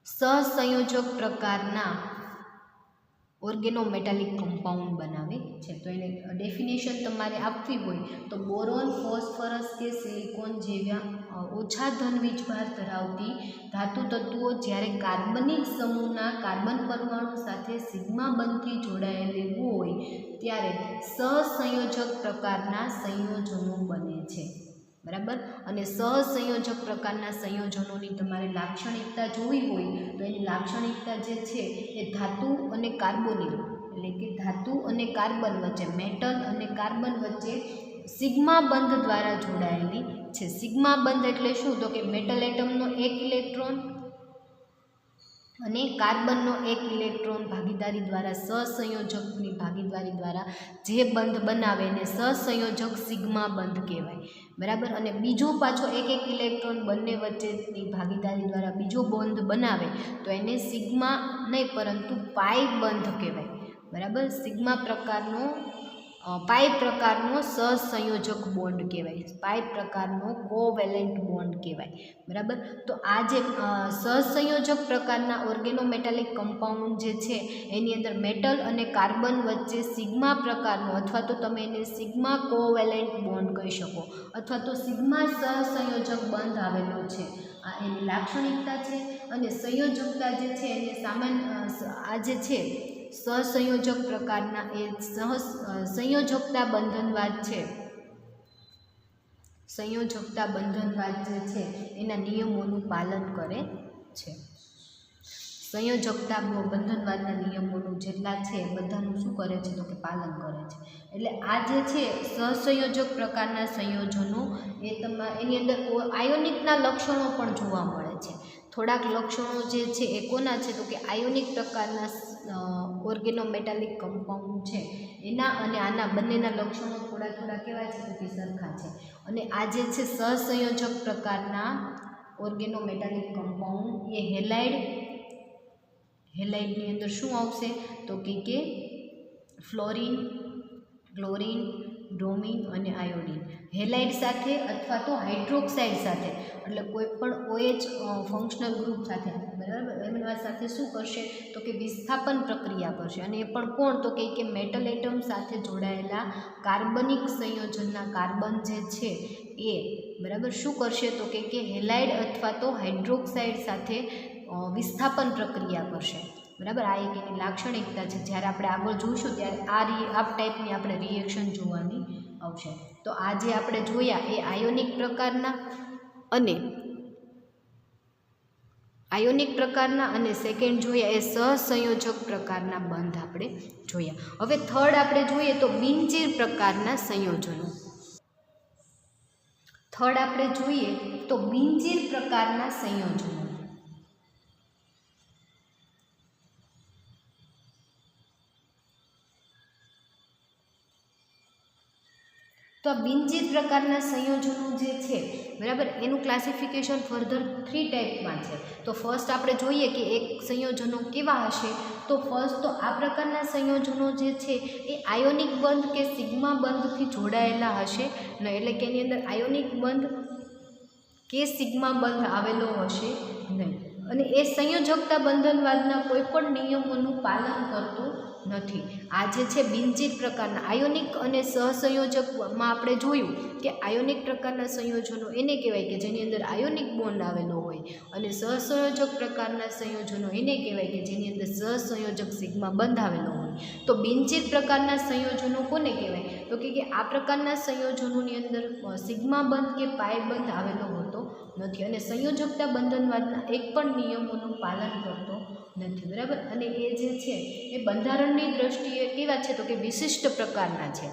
સહસંયોજક પ્રકારના ઓર્ગેનોમેટાલિક કમ્પાઉન્ડ બનાવે છે. તો એને ડેફિનેશન તમારે આપવી હોય તો બોરોન, ફોસ્ફરસ કે સિલિકોન જેવા ઓછા ધન વીજભાર ધરાવતી ધાતુ તત્વો જ્યારે કાર્બનિક સમૂહના કાર્બન પરમાણુ સાથે સિગ્મા બંધથી જોડાયેલી હોય ત્યારે સહસંયોજક પ્રકારના સંયોજનો બને છે. બરાબર. અને સહસંયોજક પ્રકારના સંયોજનોની તમારે લાક્ષણિકતા જોવી હોય તો એની લાક્ષણિકતા જે છે એ ધાતુ અને કાર્બોનિલ, એટલે કે ધાતુ અને કાર્બન વચ્ચે, મેટલ અને કાર્બન વચ્ચે સિગ્મા બંધ દ્વારા જોડાયેલી છે. સિગ્મા બંધ એટલે શું તો કે મેટલ એટમનો એક ઇલેક્ટ્રોન અને કાર્બનનો એક ઇલેક્ટ્રોન ભાગીદારી દ્વારા, સહસંયોજકની ભાગીદારી દ્વારા જે બંધ બનાવે એને સહસંયોજક સિગ્મા બંધ કહેવાય. બરાબર. અને બીજો પાછો એક ઇલેક્ટ્રોન બંને વચ્ચેની ભાગીદારી દ્વારા બીજો બંધ બનાવે તો એને સિગ્મા નહીં પરંતુ પાઈ બંધ કહેવાય. બરાબર. સિગ્મા પ્રકારનો પાઈ પ્રકારનો સહસંયોજક બોન્ડ કહેવાય, પાઈ પ્રકારનો કોવેલેન્ટ બોન્ડ કહેવાય. બરાબર. તો આ જે સહસંયોજક પ્રકારના ઓર્ગેનોમેટાલિક કમ્પાઉન્ડ જે છે એની અંદર મેટલ અને કાર્બન વચ્ચે સિગ્મા પ્રકારનો, અથવા તો તમે એને સિગ્મા કોવેલેન્ટ બોન્ડ કહી શકો, અથવા તો સિગ્મા સહસંયોજક બંધ આવેલો છે. આ એની લાક્ષણિકતા છે. અને સંયોજકતા જે છે એને આ જે છે સહસંયોજક પ્રકારના એ સંયોજકતા બંધનવાદ છે. સંયોજકતા બંધનવાદ જે છે એના નિયમોનું પાલન કરે છે. સંયોજકતા બંધનવાદના નિયમોનું જેટલા છે એ બધાનું શું કરે છે તો કે પાલન કરે છે. એટલે આ જે છે સહસંયોજક પ્રકારના સંયોજનો એની અંદર આયોનિકના લક્ષણો પણ જોવા મળે છે. થોડાક લક્ષણો જે છે એ કોના છે તો કે આયોનિક પ્રકારના ઓર્ગેનોમેટાલિક કમ્પાઉન્ડ છે એના અને આના બંનેના લક્ષણો થોડા કેવા છે તો કે સરખા છે. અને આ જે છે સહસંયોજક પ્રકારના ઓર્ગેનોમેટાલિક કમ્પાઉન્ડ એ હેલાઇડની અંદર શું આવશે તો કે ફ્લોરિન, ક્લોરિન, બ્રોમિન અને આયોડિન હેલાઇડ સાથે અથવા તો હાઇડ્રોક્સાઇડ સાથે, એટલે કોઈ પણ OH ફંક્શનલ ગ્રુપ સાથે, બરાબર, એમના સાથે શું કરશે તો કે વિસ્થાપન પ્રક્રિયા કરશે. અને એ પણ કોણ તો કે મેટલ એટમ સાથે જોડાયેલા કાર્બનિક સંયોજનના કાર્બન જે છે એ, બરાબર, શું કરશે તો કે હેલાઇડ અથવા તો હાઇડ્રોક્સાઇડ સાથે વિસ્થાપન પ્રક્રિયા કરશે. બરાબર, આ એક એની લાક્ષણિકતા છે. જ્યારે આપણે આગળ જોઈશું ત્યારે આ ટાઈપની આપણે રિએક્શન જોવાની આવશે. તો આ જે આપણે જોયા એ આયોનિક પ્રકારના અને સેકન્ડ જોયા એ સહસંયોજક પ્રકારના બંધ આપણે જોયા. હવે થર્ડ આપણે જોઈએ તો બિનચીર પ્રકારના સંયોજનો. થર્ડ આપણે જોઈએ તો બિનચીર પ્રકારના સંયોજનો. તો આ બિનચીર પ્રકારના સંયોજનો જે છે, બરાબર, એનું ક્લાસિફિકેશન ફર્ધર 3 ટાઈપમાં છે. તો ફર્સ્ટ આપણે જોઈએ કે એક સંયોજનો કેવા હશે. તો ફર્સ્ટ તો આ પ્રકારના સંયોજનો જે છે એ આયોનિક બંધ કે સિગ્મા બંધથી જોડાયેલા હશે ને, એટલે કે એની અંદર આયોનિક બંધ કે સિગ્મા બંધ આવેલો હશે નહીં. અને એ સંયોજકતા બંધનવાદના કોઈ પણ નિયમોનું પાલન કરતું નથી. આ જે છે બિનચીર પ્રકારના આયોનિક અને સહસંયોજકમાં આપણે જોયું કે આયોનિક પ્રકારના સંયોજનો એને કહેવાય કે જેની અંદર આયોનિક બોન્ડ આવેલો હોય, અને સહસંયોજક પ્રકારના સંયોજનો એને કહેવાય કે જેની અંદર સહસંયોજક સિગ્મા બંધ આવેલો હોય. તો બિનચીર પ્રકારના સંયોજનો કોને કહેવાય તો કે આ પ્રકારના સંયોજનોની અંદર સિગ્મા બંધ કે પાય બંધ આવેલો હોતો નથી, અને સંયોજકતા બંધનવાદના એક પણ નિયમોનું પાલન કરતો નથી. બરાબર, અને એ જે છે એ બંધારણની દ્રષ્ટિએ કેવા છે તો કે વિશિષ્ટ પ્રકારના છે.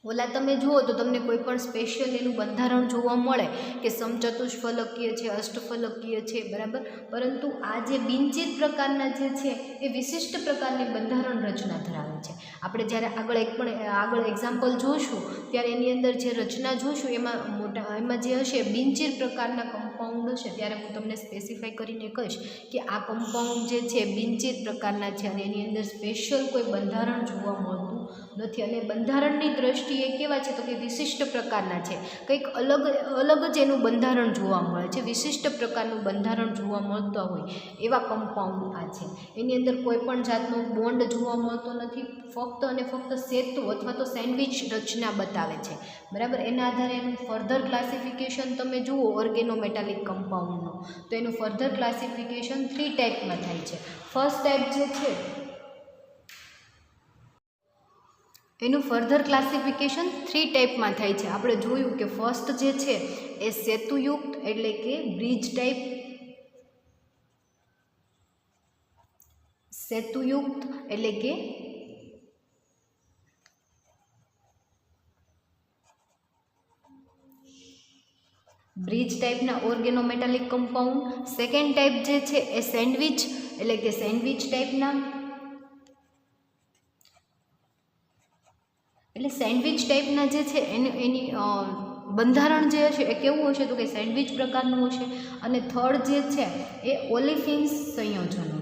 ઓલા તમે જુઓ તો તમને કોઈ પણ સ્પેશિયલ એનું બંધારણ જોવા મળે કે સમચતુષ્ફલકીય છે, અષ્ટફલકીય છે, બરાબર, પરંતુ આ જે બિનચીર પ્રકારના જે છે એ વિશિષ્ટ પ્રકારની બંધારણ રચના ધરાવે છે. આપણે જ્યારે આગળ એક્ઝામ્પલ જોઈશું ત્યારે એની અંદર જે રચના જોઈશું એમાં જે હશે બિનચીર પ્રકારના કમ્પાઉન્ડ હશે ત્યારે હું તમને સ્પેસિફાઈ કરીને કહીશ કે આ કમ્પાઉન્ડ જે છે બિનચીર પ્રકારના છે અને એની અંદર સ્પેશિયલ કોઈ બંધારણ જોવા મળતું નથી. અને બંધારણની દ્રષ્ટિએ કેવા છે તો કે વિશિષ્ટ પ્રકારના છે, કંઈક અલગ જ એનું બંધારણ જોવા મળે છે, વિશિષ્ટ પ્રકારનું બંધારણ જોવા મળતા હોય એવા કમ્પાઉન્ડ આ છે. એની અંદર કોઈ પણ જાતનો બોન્ડ જોવા મળતો નથી, ફક્ત અને ફક્ત સેતુ અથવા તો સેન્ડવિચ રચના બતાવે છે. બરાબર, એના આધારે એનું ફર્ધર ક્લાસિફિકેશન તમે જુઓ ઓર્ગેનોમેટાલિક કમ્પાઉન્ડનું, તો એનું ફર્ધર ક્લાસિફિકેશન 3 ટાઈપમાં થાય છે. ફર્સ્ટ ટાઈપ જે છે એનું ફર્ધર ક્લાસિફિકેશન 3 ટાઈપમાં થાય છે. આપણે જોયું કે ફર્સ્ટ જે છે એ સેતુયુક્ત એટલે કે બ્રિજ ટાઈપ, સેતુયુક્ત એટલે કે બ્રિજ ટાઈપના ઓર્ગેનોમેટાલિક કમ્પાઉન્ડ. સેકન્ડ ટાઈપ જે છે એ સેન્ડવિચ એટલે કે સેન્ડવિચ ટાઈપના, એટલે સેન્ડવિચ ટાઈપના જે છે એની બંધારણ જે હશે એ કેવું હશે તો કે સેન્ડવિચ પ્રકારનું હશે. અને થર્ડ જે છે એ ઓલિફિન્સ સંયોજનો,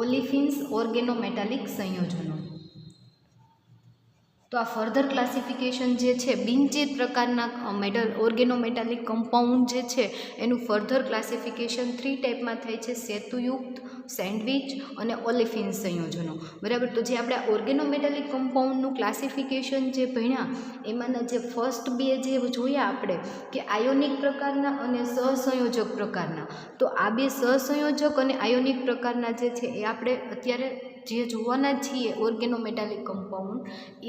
ઓલિફિન્સ ઓર્ગેનોમેટાલિક સંયોજનો. તો આ ફર્ધર ક્લાસિફિકેશન જે છે બિનચીર પ્રકારના ઓર્ગેનોમેટાલિક કમ્પાઉન્ડ જે છે એનું ફર્ધર ક્લાસિફિકેશન 3 ટાઈપમાં થાય છે, સેતુયુક્ત, સેન્ડવિચ અને ઓલિફિન સંયોજનો. બરાબર, તો જે આપણે ઓર્ગેનોમેટાલિક કમ્પાઉન્ડનું ક્લાસિફિકેશન જે ભણ્યા એમાંના જે ફર્સ્ટ બે જે જોયા આપણે કે આયોનિક પ્રકારના અને સહસંયોજક પ્રકારના, તો આ બે સહસંયોજક અને આયોનિક પ્રકારના જે છે એ આપણે અત્યારે જે જોવાના છીએ ઓર્ગેનોમેટાલિક કમ્પાઉન્ડ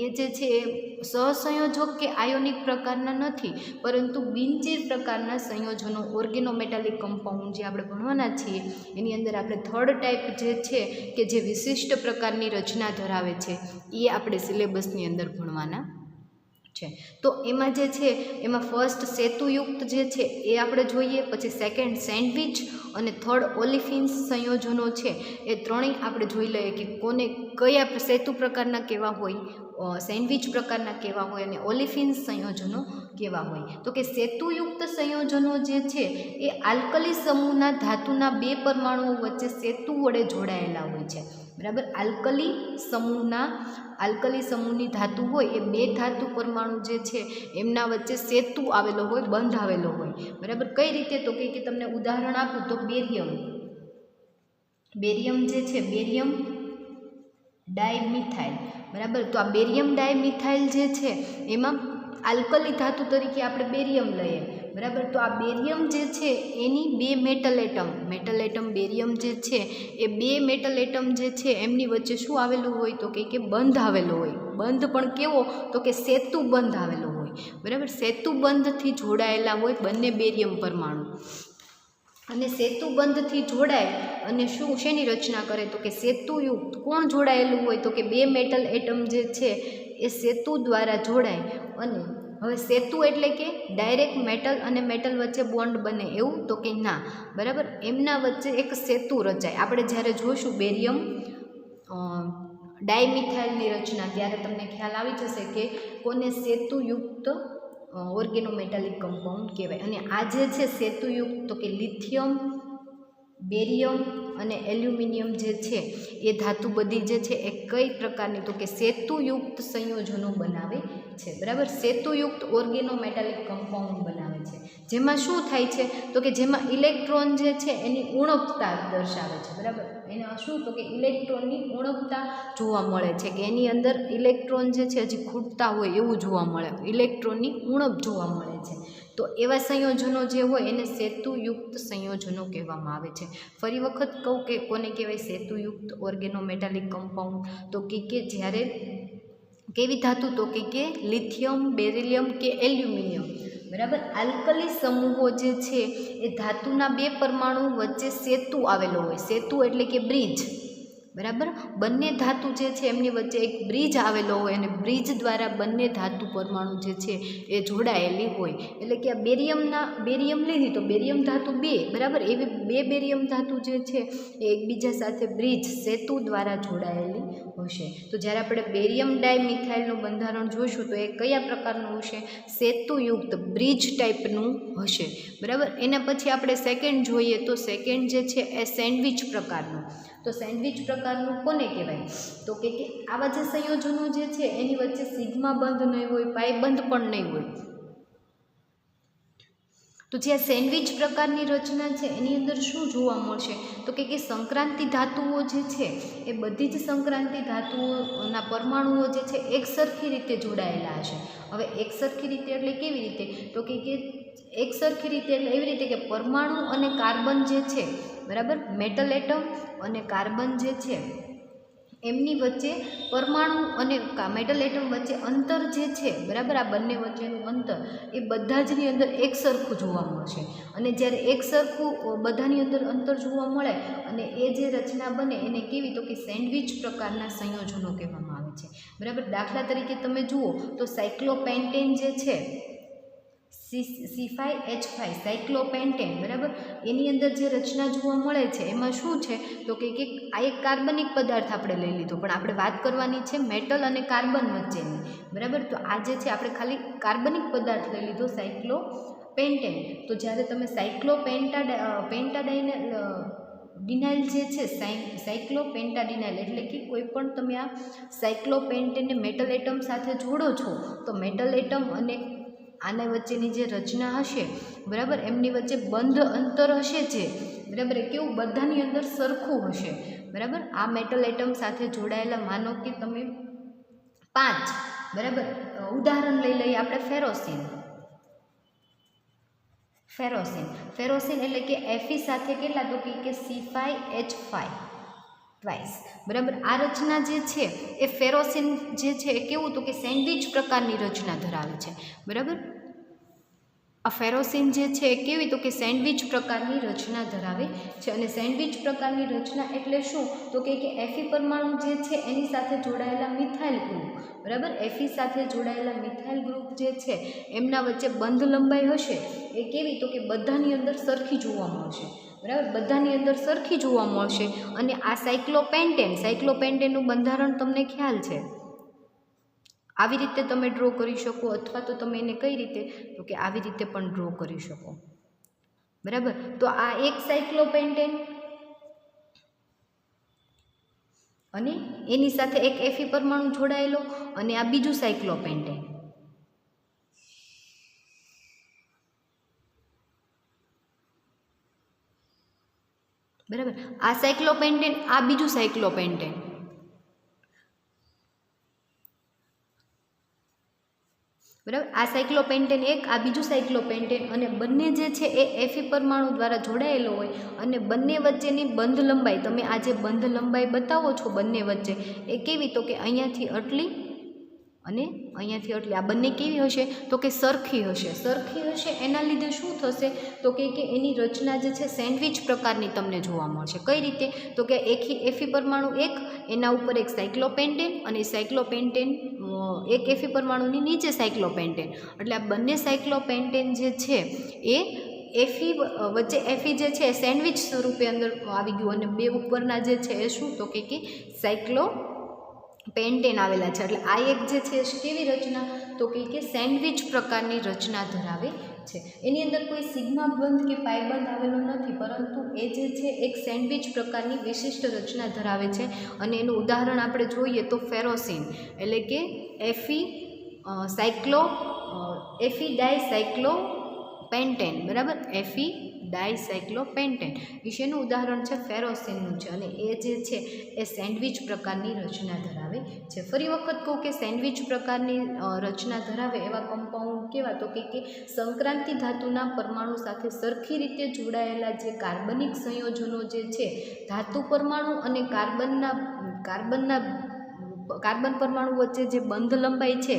એ જે છે એ સહસંયોજક કે આયોનિક પ્રકારના નથી, પરંતુ બિનચીર પ્રકારના સંયોજનો ઓર્ગેનોમેટાલિક કમ્પાઉન્ડ જે આપણે ભણવાના છીએ એની અંદર આપણે થર્ડ ટાઈપ જે છે કે જે વિશિષ્ટ પ્રકારની રચના ધરાવે છે એ આપણે સિલેબસની અંદર ભણવાના છે. તો એમાં જે છે એમાં ફર્સ્ટ સેતુયુક્ત જે છે એ આપણે જોઈએ, પછી સેકન્ડ સેન્ડવિચ અને થર્ડ ઓલિફિન્સ સંયોજનો છે એ ત્રણેય આપણે જોઈ લઈએ કે કોને કયા સેતુ પ્રકારના કેવા હોય, સેન્ડવિચ પ્રકારના કેવા હોય અને ઓલિફિન્સ સંયોજનો કેવા હોય. તો કે સેતુયુક્ત સંયોજનો જે છે એ આલ્કલી સમૂહના ધાતુના બે પરમાણુઓ વચ્ચે સેતુ વડે જોડાયેલા હોય છે. બરાબર, આલ્કલી સમૂહની ધાતુ હોય એ બે ધાતુ પરમાણુ જે છે એમના વચ્ચે સેતુ આવેલો હોય, બંધ આવેલો હોય. બરાબર, કઈ રીતે? તો કે તમને ઉદાહરણ આપું તો બેરિયમ જે છે, બેરિયમ ડાયમિથાઇલ. બરાબર, તો આ બેરિયમ ડાયમિથાઇલ જે છે એમાં આલ્કલી ધાતુ તરીકે આપણે બેરિયમ લઈએ. બરાબર, તો આ બેરિયમ જે છે એની બે મેટલ એટમ બેરિયમ જે છે એ બે મેટલ એટમ જે છે એમની વચ્ચે શું આવેલું હોય? તો કે બંધ આવેલો હોય. બંધ પણ કેવો? તો કે સેતુ બંધ આવેલો હોય. બરાબર, સેતુ બંધથી જોડાયેલા હોય બંને બેરિયમ પરમાણુ. અને સેતુ બંધથી જોડાય અને શેની રચના કરે? તો કે સેતુયુક્ત. કોણ જોડાયેલું હોય? તો કે બે મેટલ એટમ જે છે એ સેતુ દ્વારા જોડાય. અને હવે સેતુ એટલે કે ડાયરેક્ટ મેટલ અને મેટલ વચ્ચે બોન્ડ બને એવું? તો કે ના. બરાબર, એમના વચ્ચે એક સેતુ રચાય. આપણે જ્યારે જોઈશું બેરિયમ ડાયમિથાઇલની રચના ત્યારે તમને ખ્યાલ આવી જશે કે કોને સેતુયુક્ત ઓર્ગેનોમેટાલિક કમ્પાઉન્ડ કહેવાય. અને આ જે છે સેતુયુક્ત, તો કે લિથિયમ, બેરિયમ અને એલ્યુમિનિયમ જે છે એ ધાતુ બધી જે છે એ કઈ પ્રકારની? તો કે સેતુયુક્ત સંયોજનો બનાવે છે. બરાબર, સેતુયુક્ત ઓર્ગેનોમેટાલિક કમ્પાઉન્ડ બનાવે છે. જેમાં શું થાય છે? તો કે જેમાં ઇલેક્ટ્રોન જે છે એની ઉણપતા દર્શાવે છે. બરાબર, એના શું? તો કે ઇલેક્ટ્રોનની ઉણપતા જોવા મળે છે કે એની અંદર ઇલેક્ટ્રોન જે છે હજી ખૂટતા હોય એવું જોવા મળે, ઇલેક્ટ્રોનની ઉણપ જોવા મળે છે. તો એવા સંયોજનો જે હોય એને સેતુયુક્ત સંયોજનો કહેવામાં આવે છે. ફરી વખત કહું કે કોને કહેવાય સેતુયુક્ત ઓર્ગેનોમેટાલિક કમ્પાઉન્ડ? તો કે જ્યારે કેવી ધાતુ? તો કે લિથિયમ, બેરિલિયમ કે એલ્યુમિનિયમ. બરાબર, આલ્કલી સમૂહો જે છે એ ધાતુના બે પરમાણુ વચ્ચે સેતુ આવેલો હોય. સેતુ એટલે કે બ્રિજ. બરાબર, બંને ધાતુ જે છે એમની વચ્ચે એક બ્રિજ આવેલો હોય અને બ્રિજ દ્વારા બંને ધાતુ પરમાણુ જે છે એ જોડાયેલી હોય. એટલે કે આ બેરિયમ લીધી તો બેરિયમ ધાતુ બે. બરાબર, એવી બે બેરિયમ ધાતુ જે છે એ એકબીજા સાથે બ્રિજ, સેતુ દ્વારા જોડાયેલી હશે. તો જ્યારે આપણે બેરિયમ ડાયમિથાઇલનું બંધારણ જોઈશું તો એ કયા પ્રકારનું હશે? સેતુયુક્ત બ્રિજ ટાઈપનું હશે. બરાબર, એના પછી આપણે સેકન્ડ જોઈએ તો સેકન્ડ જે છે એ સેન્ડવિચ પ્રકારનું. તો સેન્ડવિચ પ્રકારનું કોને કહેવાય? તો કે આવા જે સંયોજનો જે છે એની વચ્ચે સિગ્મા બંધ નહીં હોય, પાઈ બંધ પણ નહીં હોય. તો જે આ સેન્ડવિચ પ્રકારની રચના છે એની અંદર શું જોવા મળશે? તો કે સંક્રાંતિ ધાતુઓ જે છે એ બધી જ સંક્રાંતિ ધાતુઓના પરમાણુઓ જે છે એકસરખી રીતે જોડાયેલા હશે. હવે એકસરખી રીતે એટલે કેવી રીતે? તો કે એકસરખી રીતે એટલે એવી રીતે કે પરમાણુ અને કાર્બન જે છે, બરાબર, મેટલ એટમ અને કાર્બન જે છે એમની વચ્ચે પરમાણુ અને મેટલ એટમ વચ્ચે અંતર જે છે, બરાબર, આ બંને વચ્ચેનું અંતર એ બધા જની અંદર એકસરખું જોવા મળશે. અને જ્યારે એકસરખું બધાની અંદર અંતર જોવા મળે અને એ જે રચના બને એને કેવી? તો કે સેન્ડવિચ પ્રકારના સંયોજનો કહેવામાં આવે છે. બરાબર, દાખલા તરીકે તમે જુઓ તો સાયક્લોપેન્ટેન જે છે C5H5 સાયક્લોપેન્ટેન, બરાબર, એની અંદર જે રચના જોવા મળે છે એમાં શું છે? તો કે આ એક કાર્બનિક પદાર્થ આપણે લઈ લીધો, પણ આપણે વાત કરવાની છે મેટલ અને કાર્બન વચ્ચેની. બરાબર, તો આ જે છે આપણે ખાલી કાર્બનિક પદાર્થ લઈ લીધો સાયક્લોપેન્ટેન. તો જ્યારે તમે ડિનાઇલ જે છે સાયક્લોપેન્ટાડિનાઇલ એટલે કે કોઈ પણ તમે આ સાયક્લોપેન્ટેનને મેટલ એટમ સાથે જોડો છો તો મેટલ એટમ અને આના વચ્ચેની જે રચના હશે, બરાબર, એમની વચ્ચે બંધ અંતર હશે જે, બરાબર, કેવું? બધાની અંદર સરખું હશે. બરાબર, આ મેટલ એટમ સાથે જોડાયેલા માનો કે તમે 5, બરાબર, ઉદાહરણ લઈ લઈએ આપણે ફેરોસિન એટલે કે Fe સાથે કેટલા? તો કે C5H5, ટ્વાઇસ, બરાબર. આ રચના જે છે એ ફેરોસિન જે છે એ કેવું તો કે સેન્ડવિચ પ્રકારની રચના ધરાવે છે, બરાબર. આ ફેરોસિન જે છે એ કેવી તો કે સેન્ડવિચ પ્રકારની રચના ધરાવે છે. અને સેન્ડવિચ પ્રકારની રચના એટલે શું તો કે એફી પરમાણુ જે છે એની સાથે જોડાયેલા મિથાઇલ ગ્રુપ, બરાબર. એફી સાથે જોડાયેલા મિથાઇલ ગ્રુપ જે છે એમના વચ્ચે બંધ લંબાઈ હશે એ કેવી તો કે બધાની અંદર સરખી જોવા મળશે, બરાબર. બધાની અંદર સરખી જોવા મળશે. અને આ સાયક્લોપેન્ટેનનું બંધારણ તમને ખ્યાલ છે. આવી રીતે તમે ડ્રો કરી શકો, અથવા તો તમે એને કઈ રીતે તો કે આવી રીતે પણ ડ્રો કરી શકો, બરાબર. તો આ એક સાયક્લોપેન્ટેન અને એની સાથે એક એફી પરમાણુ જોડાયેલો, અને આ બીજું સાયક્લોપેન્ટેન, બરાબર. આ સાયક્લોપેન્ટેન, આ બીજું સાયક્લોપેન્ટેન, બરાબર. આ સાયક્લોપેન્ટેન એક, આ બીજું સાયક્લોપેન્ટેન, અને બંને જે છે એ એફી પરમાણુ દ્વારા જોડાયેલો હોય. અને બંને વચ્ચેની બંધ લંબાઈ, તમે આ જે બંધ લંબાઈ બતાવો છો બંને વચ્ચે એ કેવી તો કે અહીંયાથી આટલી અને અહીંયાથી આટલી, આ બંને કેવી હશે તો કે સરખી હશે. એના લીધે શું થશે તો કે એની રચના જે છે સેન્ડવિચ પ્રકારની તમને જોવા મળશે. કઈ રીતે તો કે એફી પરમાણુ એક, એના ઉપર એક સાયક્લોપેન્ટેન, અને સાયક્લોપેન્ટેન એક એફી પરમાણુની નીચે સાયક્લોપેન્ટેન, એટલે આ બંને સાયક્લોપેન્ટેન જે છે એ એફી વચ્ચે એફી જે છે સેન્ડવિચ સ્વરૂપે અંદર આવી ગયું, અને બે ઉપરના જે છે એ શું તો કે સાયક્લોપેન્ટેન આવેલા છે. એટલે આ એક જે છે કેવી રચના તો કે સેન્ડવિચ પ્રકારની રચના ધરાવે છે. એની અંદર કોઈ સિગ્મા બંધ કે પાઈ બંધ આવેલો નથી, પરંતુ એ જે છે એક સેન્ડવિચ પ્રકારની વિશિષ્ટ રચના ધરાવે છે. અને એનું ઉદાહરણ આપણે જોઈએ તો ફેરોસિન, એટલે કે એફી ડાયસાયક્લોપેન્ટેન, બરાબર. એફી ડાયસાયક્લોપેન્ટેન વિશેનું ઉદાહરણ છે ફેરોસિનનું છે, અને એ જે છે એ સેન્ડવિચ પ્રકારની રચના ધરાવે છે. ફરી વખત કહું કે સેન્ડવિચ પ્રકારની રચના ધરાવે એવા કમ્પાઉન્ડ કેવા તો કે સંક્રાંતિ ધાતુના પરમાણુ સાથે સરખી રીતે જોડાયેલા જે કાર્બનિક સંયોજનો જે છે, ધાતુ પરમાણુ અને કાર્બન પરમાણુ વચ્ચે જે બંધ લંબાઈ છે,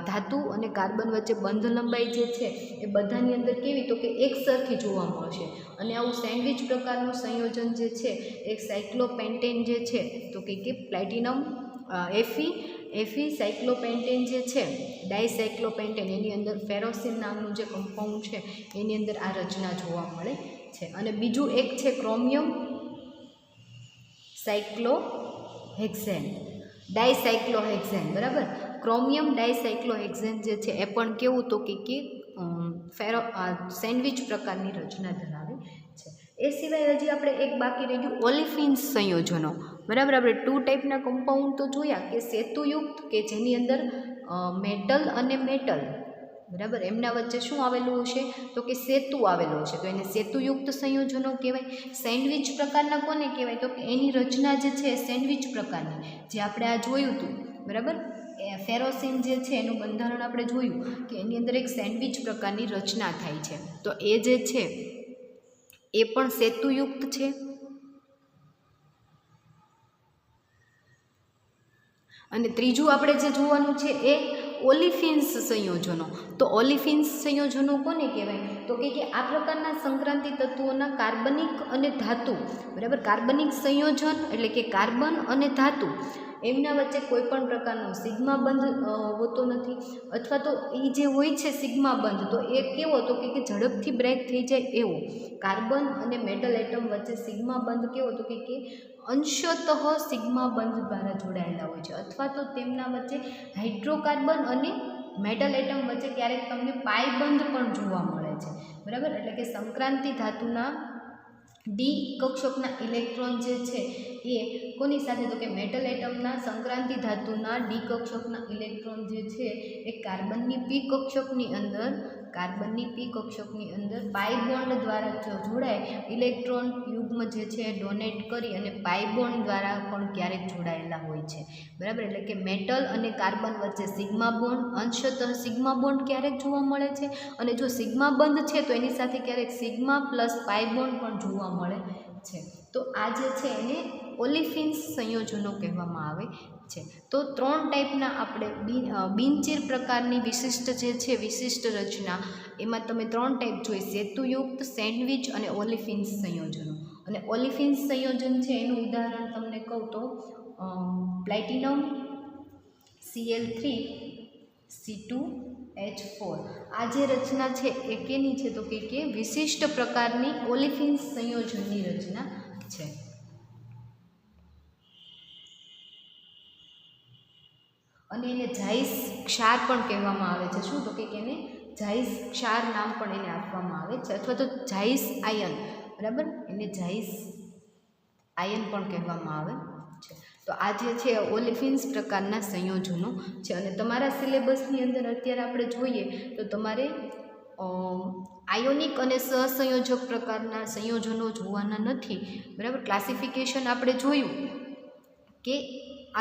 ધાતુ અને કાર્બન વચ્ચે બંધ લંબાઈ જે છે એ બધાની અંદર કેવી તો કે એક સરખી જોવા મળશે. અને આવું સેન્ડવિચ પ્રકારનું સંયોજન જે છે એક સાયક્લોપેન્ટેન જે છે તો કે પ્લેટિનમ એફી સાયક્લોપેન્ટેન જે છે ડાયસાયક્લોપેન્ટેન, એની અંદર ફેરોસિન નામનું જે કમ્પાઉન્ડ છે એની અંદર આ રચના જોવા મળે છે. અને બીજું એક છે ક્રોમિયમ ડાયસાયક્લોહેક્ઝેન, બરાબર. ક્રોમિયમ ડાયસાયક્લોહેક્ઝેન જે છે એ પણ કેવું તો કે સેન્ડવિચ પ્રકારની રચના ધરાવે છે. એ સિવાય હજી આપણે એક બાકી રહી ગયું ઓલિફિન્સ સંયોજનો, બરાબર. આપણે 2 ટાઈપના કમ્પાઉન્ડ તો જોયા કે સેતુયુક્ત, કે જેની અંદર મેટલ અને મેટલ, બરાબર, એમના વચ્ચે શું આવેલું હશે તો કે સેતુ આવેલો હશે, તો એને સેતુયુક્ત સંયોજનો કહેવાય. સેન્ડવિચ પ્રકારના કોને કહેવાય તો કે એની રચના જે છે સેન્ડવિચ પ્રકારની, જે આપણે આ જોયું હતું, બરાબર. ફેરોસિન જે છે એનું બંધારણ આપણે જોયું કે એની અંદર એક સેન્ડવિચ પ્રકારની રચના થાય છે, તો એ જે છે એ પણ સેતુયુક્ત છે. અને ત્રીજું આપણે જે જોવાનું છે એ ઓલિફિન્સ સંયોજનો. તો ઓલિફિન્સ સંયોજનો કોને કહેવાય તો કે આ પ્રકારના સંક્રાંતિ તત્વોના કાર્બનિક અને ધાતુ, બરાબર, કાર્બનિક સંયોજન એટલે કે કાર્બન અને ધાતુ એમના વચ્ચે કોઈ પણ પ્રકારનો સિગ્મા બંધ હોતો નથી, અથવા તો એ જે હોય છે સિગ્મા બંધ, તો એ કેવો તો કે ઝડપથી બ્રેક થઈ જાય એવો. કાર્બન અને મેટલ એટમ વચ્ચે સિગ્મા બંધ કેવો તો કે અંશતઃ સિગ્મા બંધ દ્વારા જોડાયેલા હોય છે, અથવા તો તેમના વચ્ચે હાઇડ્રોકાર્બન અને મેટલ એટમ વચ્ચે ક્યારેક તમને પાઈ બંધ પણ જોવા મળે છે, બરાબર. એટલે કે સંક્રાંતિ ધાતુના ડી કક્ષકના ઇલેક્ટ્રોન જે છે એ કોની સાથે તો કે મેટલ એટમના સંક્રાંતિ ધાતુના ડી કક્ષકના ઇલેક્ટ્રોન જે છે એ કાર્બનની પી કક્ષકની અંદર પાઈ બોન્ડ દ્વારા જોડાય ઇલેક્ટ્રોન યુગ્મ જે છે ડોનેટ કરી અને પાઈ બોન્ડ દ્વારા પણ ક્યારેક જોડાયેલા હોય છે, બરાબર. એટલે કે મેટલ અને કાર્બન વચ્ચે સિગ્મા બોન્ડ, અંશતઃ સિગ્મા બોન્ડ ક્યારેક જોવા મળે છે, અને જો સિગ્મા બંધ છે તો એની સાથે ક્યારેક સિગ્મા પ્લસ પાઈ બોન્ડ પણ જોવા મળે છે. તો આ જે છે એને ઓલિફિન્સ સંયોજનો કહેવામાં આવે છે. તો 3 ટાઈપના આપણે બિનચીર પ્રકારની વિશિષ્ટ જે છે વિશિષ્ટ રચના, એમાં તમે 3 ટાઈપ જોઈ: સેતુયુક્ત, સેન્ડવિચ અને ઓલિફિન્સ સંયોજનો. અને ઓલિફિન્સ સંયોજન છે એનું ઉદાહરણ તમને કહું તો પ્લેટિનમ Cl3 C2H4. આ જે રચના છે એ કેની છે તો કે વિશિષ્ટ પ્રકારની ઓલિફિન્સ સંયોજનની રચના છે. અને એને જાઇસ ક્ષાર પણ કહેવામાં આવે છે. શું તો કે એને જાઇસ ક્ષાર નામ પણ એને આપવામાં આવે છે, અથવા તો જાઇસ આયન, બરાબર, એને જાઇસ આયન પણ કહેવામાં આવે છે. તો આ જે છે ઓલિફિન્સ પ્રકારના સંયોજનો છે. અને તમારા સિલેબસની અંદર અત્યારે આપણે જોઈએ તો તમારે આયોનિક અને સહસંયોજક પ્રકારના સંયોજનો જોવાના નથી, બરાબર. ક્લાસિફિકેશન આપણે જોયું કે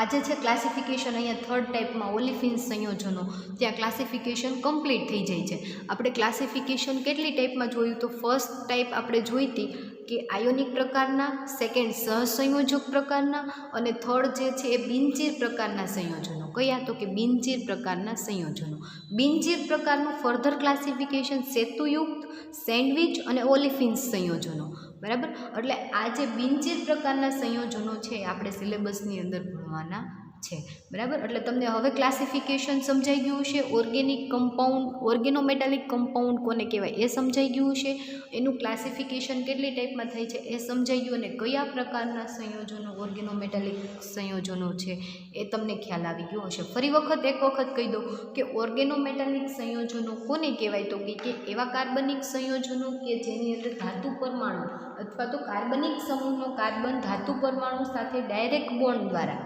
આજે છે ક્લાસિફિકેશન અહીંયા 3rd ટાઈપમાં ઓલિફિન્સ સંયોજનો, ત્યાં ક્લાસિફિકેશન કમ્પ્લીટ થઈ જાય છે. આપણે ક્લાસિફિકેશન કેટલી ટાઈપમાં જોયું તો ફર્સ્ટ ટાઈપ આપણે જોઈ હતી કે આયોનિક પ્રકારના, સેકન્ડ સહસંયોજક પ્રકારના, અને થર્ડ જે છે એ બિનચીર પ્રકારના સંયોજનો. કયા તો કે બિનચીર પ્રકારના સંયોજનો. બિનચીર પ્રકારનું ફર્ધર ક્લાસિફિકેશન સેતુયુક્ત, સેન્ડવિચ અને ઓલિફિન્સ સંયોજનો, બરાબર. એટલે આ જે બિનચીર પ્રકારના સંયોજનો છે આપણે સિલેબસની અંદર ભણવાના છે, બરાબર. એટલે તમને હવે ક્લાસિફિકેશન સમજાઈ ગયું છે. ઓર્ગેનિક કમ્પાઉન્ડ, ઓર્ગેનોમેટાલિક કમ્પાઉન્ડ કોને કહેવાય એ સમજાઈ ગયું છે. એનું ક્લાસિફિકેશન કેટલી ટાઈપમાં થાય છે એ સમજાઈ ગયું. અને કયા પ્રકારના સંયોજનો ઓર્ગેનોમેટાલિક સંયોજનો છે એ તમને ખ્યાલ આવી ગયો હશે. ફરી એક વખત કહી દો કે ઓર્ગેનોમેટાલિક સંયોજનો કોને કહેવાય તો કે એવા કાર્બનિક સંયોજનો કે જેની અંદર ધાતુ પરમાણુ અથવા તો કાર્બનિક સમૂહનો કાર્બન ધાતુ પરમાણુ સાથે ડાયરેક્ટ બોન્ડ દ્વારા,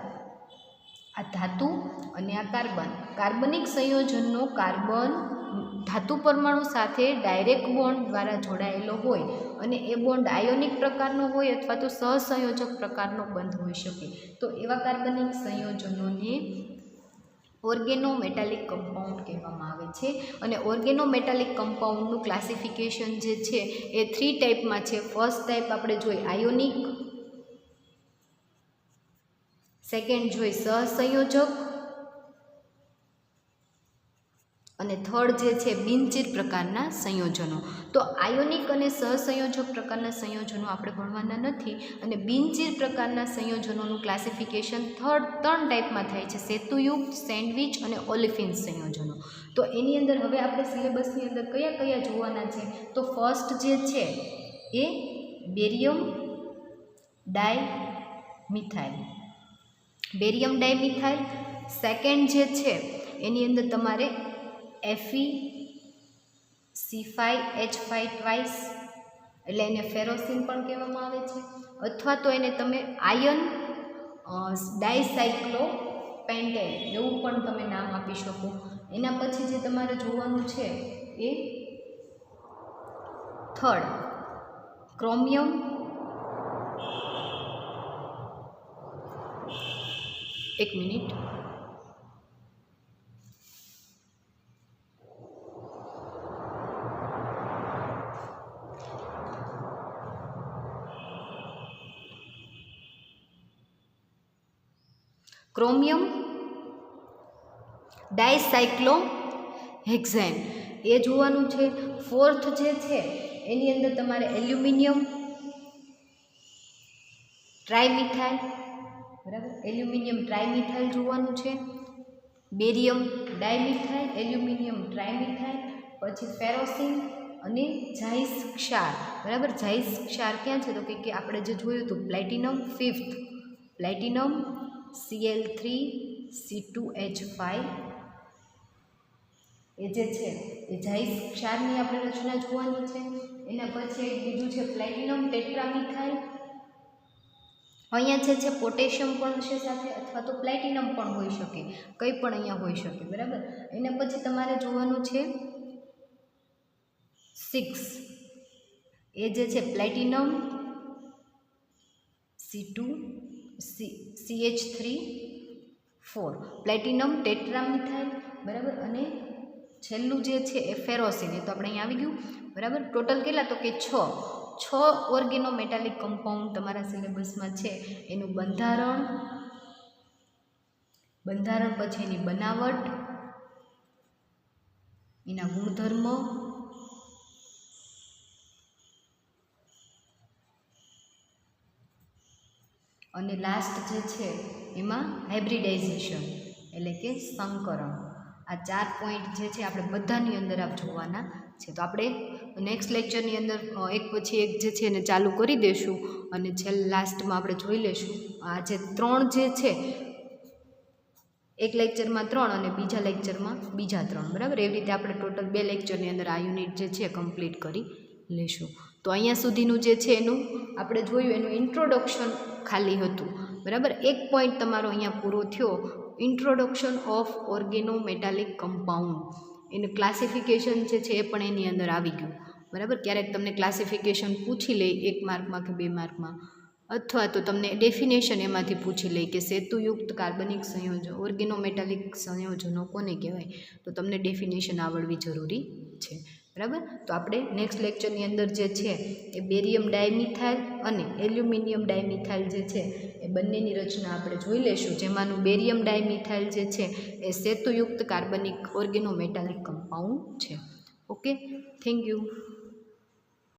આ ધાતુ અને આ કાર્બનિક સંયોજનનો કાર્બન ધાતુ પરમાણુ સાથે ડાયરેક્ટ બોન્ડ દ્વારા જોડાયેલો હોય, અને એ બોન્ડ આયોનિક પ્રકારનો હોય અથવા તો સહસંયોજક પ્રકારનો બંધ હોઈ શકે. તો એવા કાર્બનિક સંયોજનોને ઓર્ગેનોમેટાલિક કમ્પાઉન્ડ કહેવામાં આવે છે. અને ઓર્ગેનોમેટાલિક કમ્પાઉન્ડનું ક્લાસિફિકેશન જે છે એ 3 ટાઈપમાં છે. ફર્સ્ટ ટાઈપ આપણે જોઈ આયોનિક, સેકન્ડ જોઈ સહસંયોજક, અને થર્ડ જે છે બિનચીર પ્રકારના સંયોજનો. તો આયોનિક અને સહસંયોજક પ્રકારના સંયોજનો આપણે ભણવાના નથી. અને બિનચીર પ્રકારના સંયોજનોનું ક્લાસિફિકેશન 3 ટાઈપમાં થાય છે: સેતુયુક્ત, સેન્ડવિચ અને ઓલિફિન્સ સંયોજનો. તો એની અંદર હવે આપણે સિલેબસની અંદર કયા કયા જોવાના છે તો ફર્સ્ટ જે છે એ barium dimethyl, barium dimethyl. Second જે છે એની અંદર તમારે FeC5H5 ટ્વાઇસ, એટલે એને ફેરોસિન પણ કહેવામાં આવે છે, અથવા તો એને તમે આયન ડાયસાઇક્લોપેન્ટેન એવું પણ તમે નામ આપી શકો. એના પછી જે તમારે જોવાનું છે એ થર્ડ ક્રોમિયમ, એક મિનિટ, ક્રોમિયમ ડાયસાઇક્લોહેક્ઝેન એ જોવાનું છે. ફોર્થ જે છે એની અંદર તમારે એલ્યુમિનિયમ ટ્રાઇમિથાઇલ, બરાબર, એલ્યુમિનિયમ ટ્રાઇમિથાઇલ જોવાનું છે. બેરિયમ ડાયમિથાઇલ, એલ્યુમિનિયમ ટ્રાઇમિથાઇલ, પછી ફેરોસિન અને જાઇસ ક્ષાર, બરાબર. જાઇસ ક્ષાર ક્યાં છે તો કે આપણે જે જોયું હતું platinum, fifth platinum Cl3 C2H5 એ જે છે એ જાઇસ ક્ષારની આપણે રચના જોવાની છે. એના પછી એક બીજું છે પ્લેટિનમ ટેટ્રામિથાઇલ. અહીંયા છે પોટેશિયમ પણ છે સાથે, અથવા તો પ્લેટિનમ પણ હોઈ શકે, કંઈ પણ અહીંયા હોઈ શકે, બરાબર. એના પછી તમારે જોવાનું છે 6 એ જે છે પ્લેટિનમ CH3 પ્લેટિનમ ટેટ્રામિથાઇલ, બરાબર. અને છેલ્લું જે છે એ ફેરોસિન, એ તો આપણે અહીંયા આવી ગયું, બરાબર. ટોટલ કેટલા તો કે 6 6 ઓર્ગેનોમેટાલિક કમ્પાઉન્ડ તમારા સિલેબસમાં છે. એનું બંધારણ પછી એની બનાવટ, એના ગુણધર્મ, અને લાસ્ટ જે છે એમાં હાઇબ્રિડાઇઝેશન એટલે કે સંકરણ. આ 4 પોઈન્ટ જે છે આપણે બધાની અંદર જોવાના છે. તો આપણે નેક્સ્ટ લેક્ચરની અંદર એક પછી એક જે છે એને ચાલુ કરી દઈશું અને લાસ્ટમાં આપણે જોઈ લઈશું આ જે 3 જે છે, એક લેક્ચરમાં 3 અને બીજા લેક્ચરમાં બીજા 3, બરાબર. એવી રીતે આપણે ટોટલ 2 લેક્ચરની અંદર આ યુનિટ જે છે કમ્પ્લીટ કરી લઈશું. તો અહીંયા સુધીનું જે છે એનું આપણે જોયું, એનું ઇન્ટ્રોડક્શન ખાલી હતું, બરાબર. એક પોઈન્ટ તમારો અહીંયા પૂરો થયો, ઇન્ટ્રોડક્શન ઓફ ઓર્ગેનોમેટાલિક કમ્પાઉન્ડ. એનું ક્લાસિફિકેશન જે છે એ પણ એની અંદર આવી ગયું, બરાબર. ક્યારેક તમને ક્લાસિફિકેશન પૂછી લે 1 માર્કમાં કે 2 માર્કમાં, અથવા તો તમને ડેફિનેશન એમાંથી પૂછી લે કે સેતુયુક્ત કાર્બનિક સંયોજનો, ઓર્ગેનોમેટાલિક સંયોજનો કોને કહેવાય, તો તમને ડેફિનેશન આવડવી જરૂરી છે, બરાબર. તો આપણે નેક્સ્ટ લેક્ચરની અંદર જે છે એ બેરિયમ ડાયમિથાઇલ અને એલ્યુમિનિયમ ડાયમિથાઇલ જે છે એ બંનેની રચના આપણે જોઈ લઈશું, જેમાંનું બેરિયમ ડાયમિથાઇલ જે છે એ સેતુયુક્ત કાર્બનિક ઓર્ગેનોમેટાલિક કમ્પાઉન્ડ છે. Okay, thank you.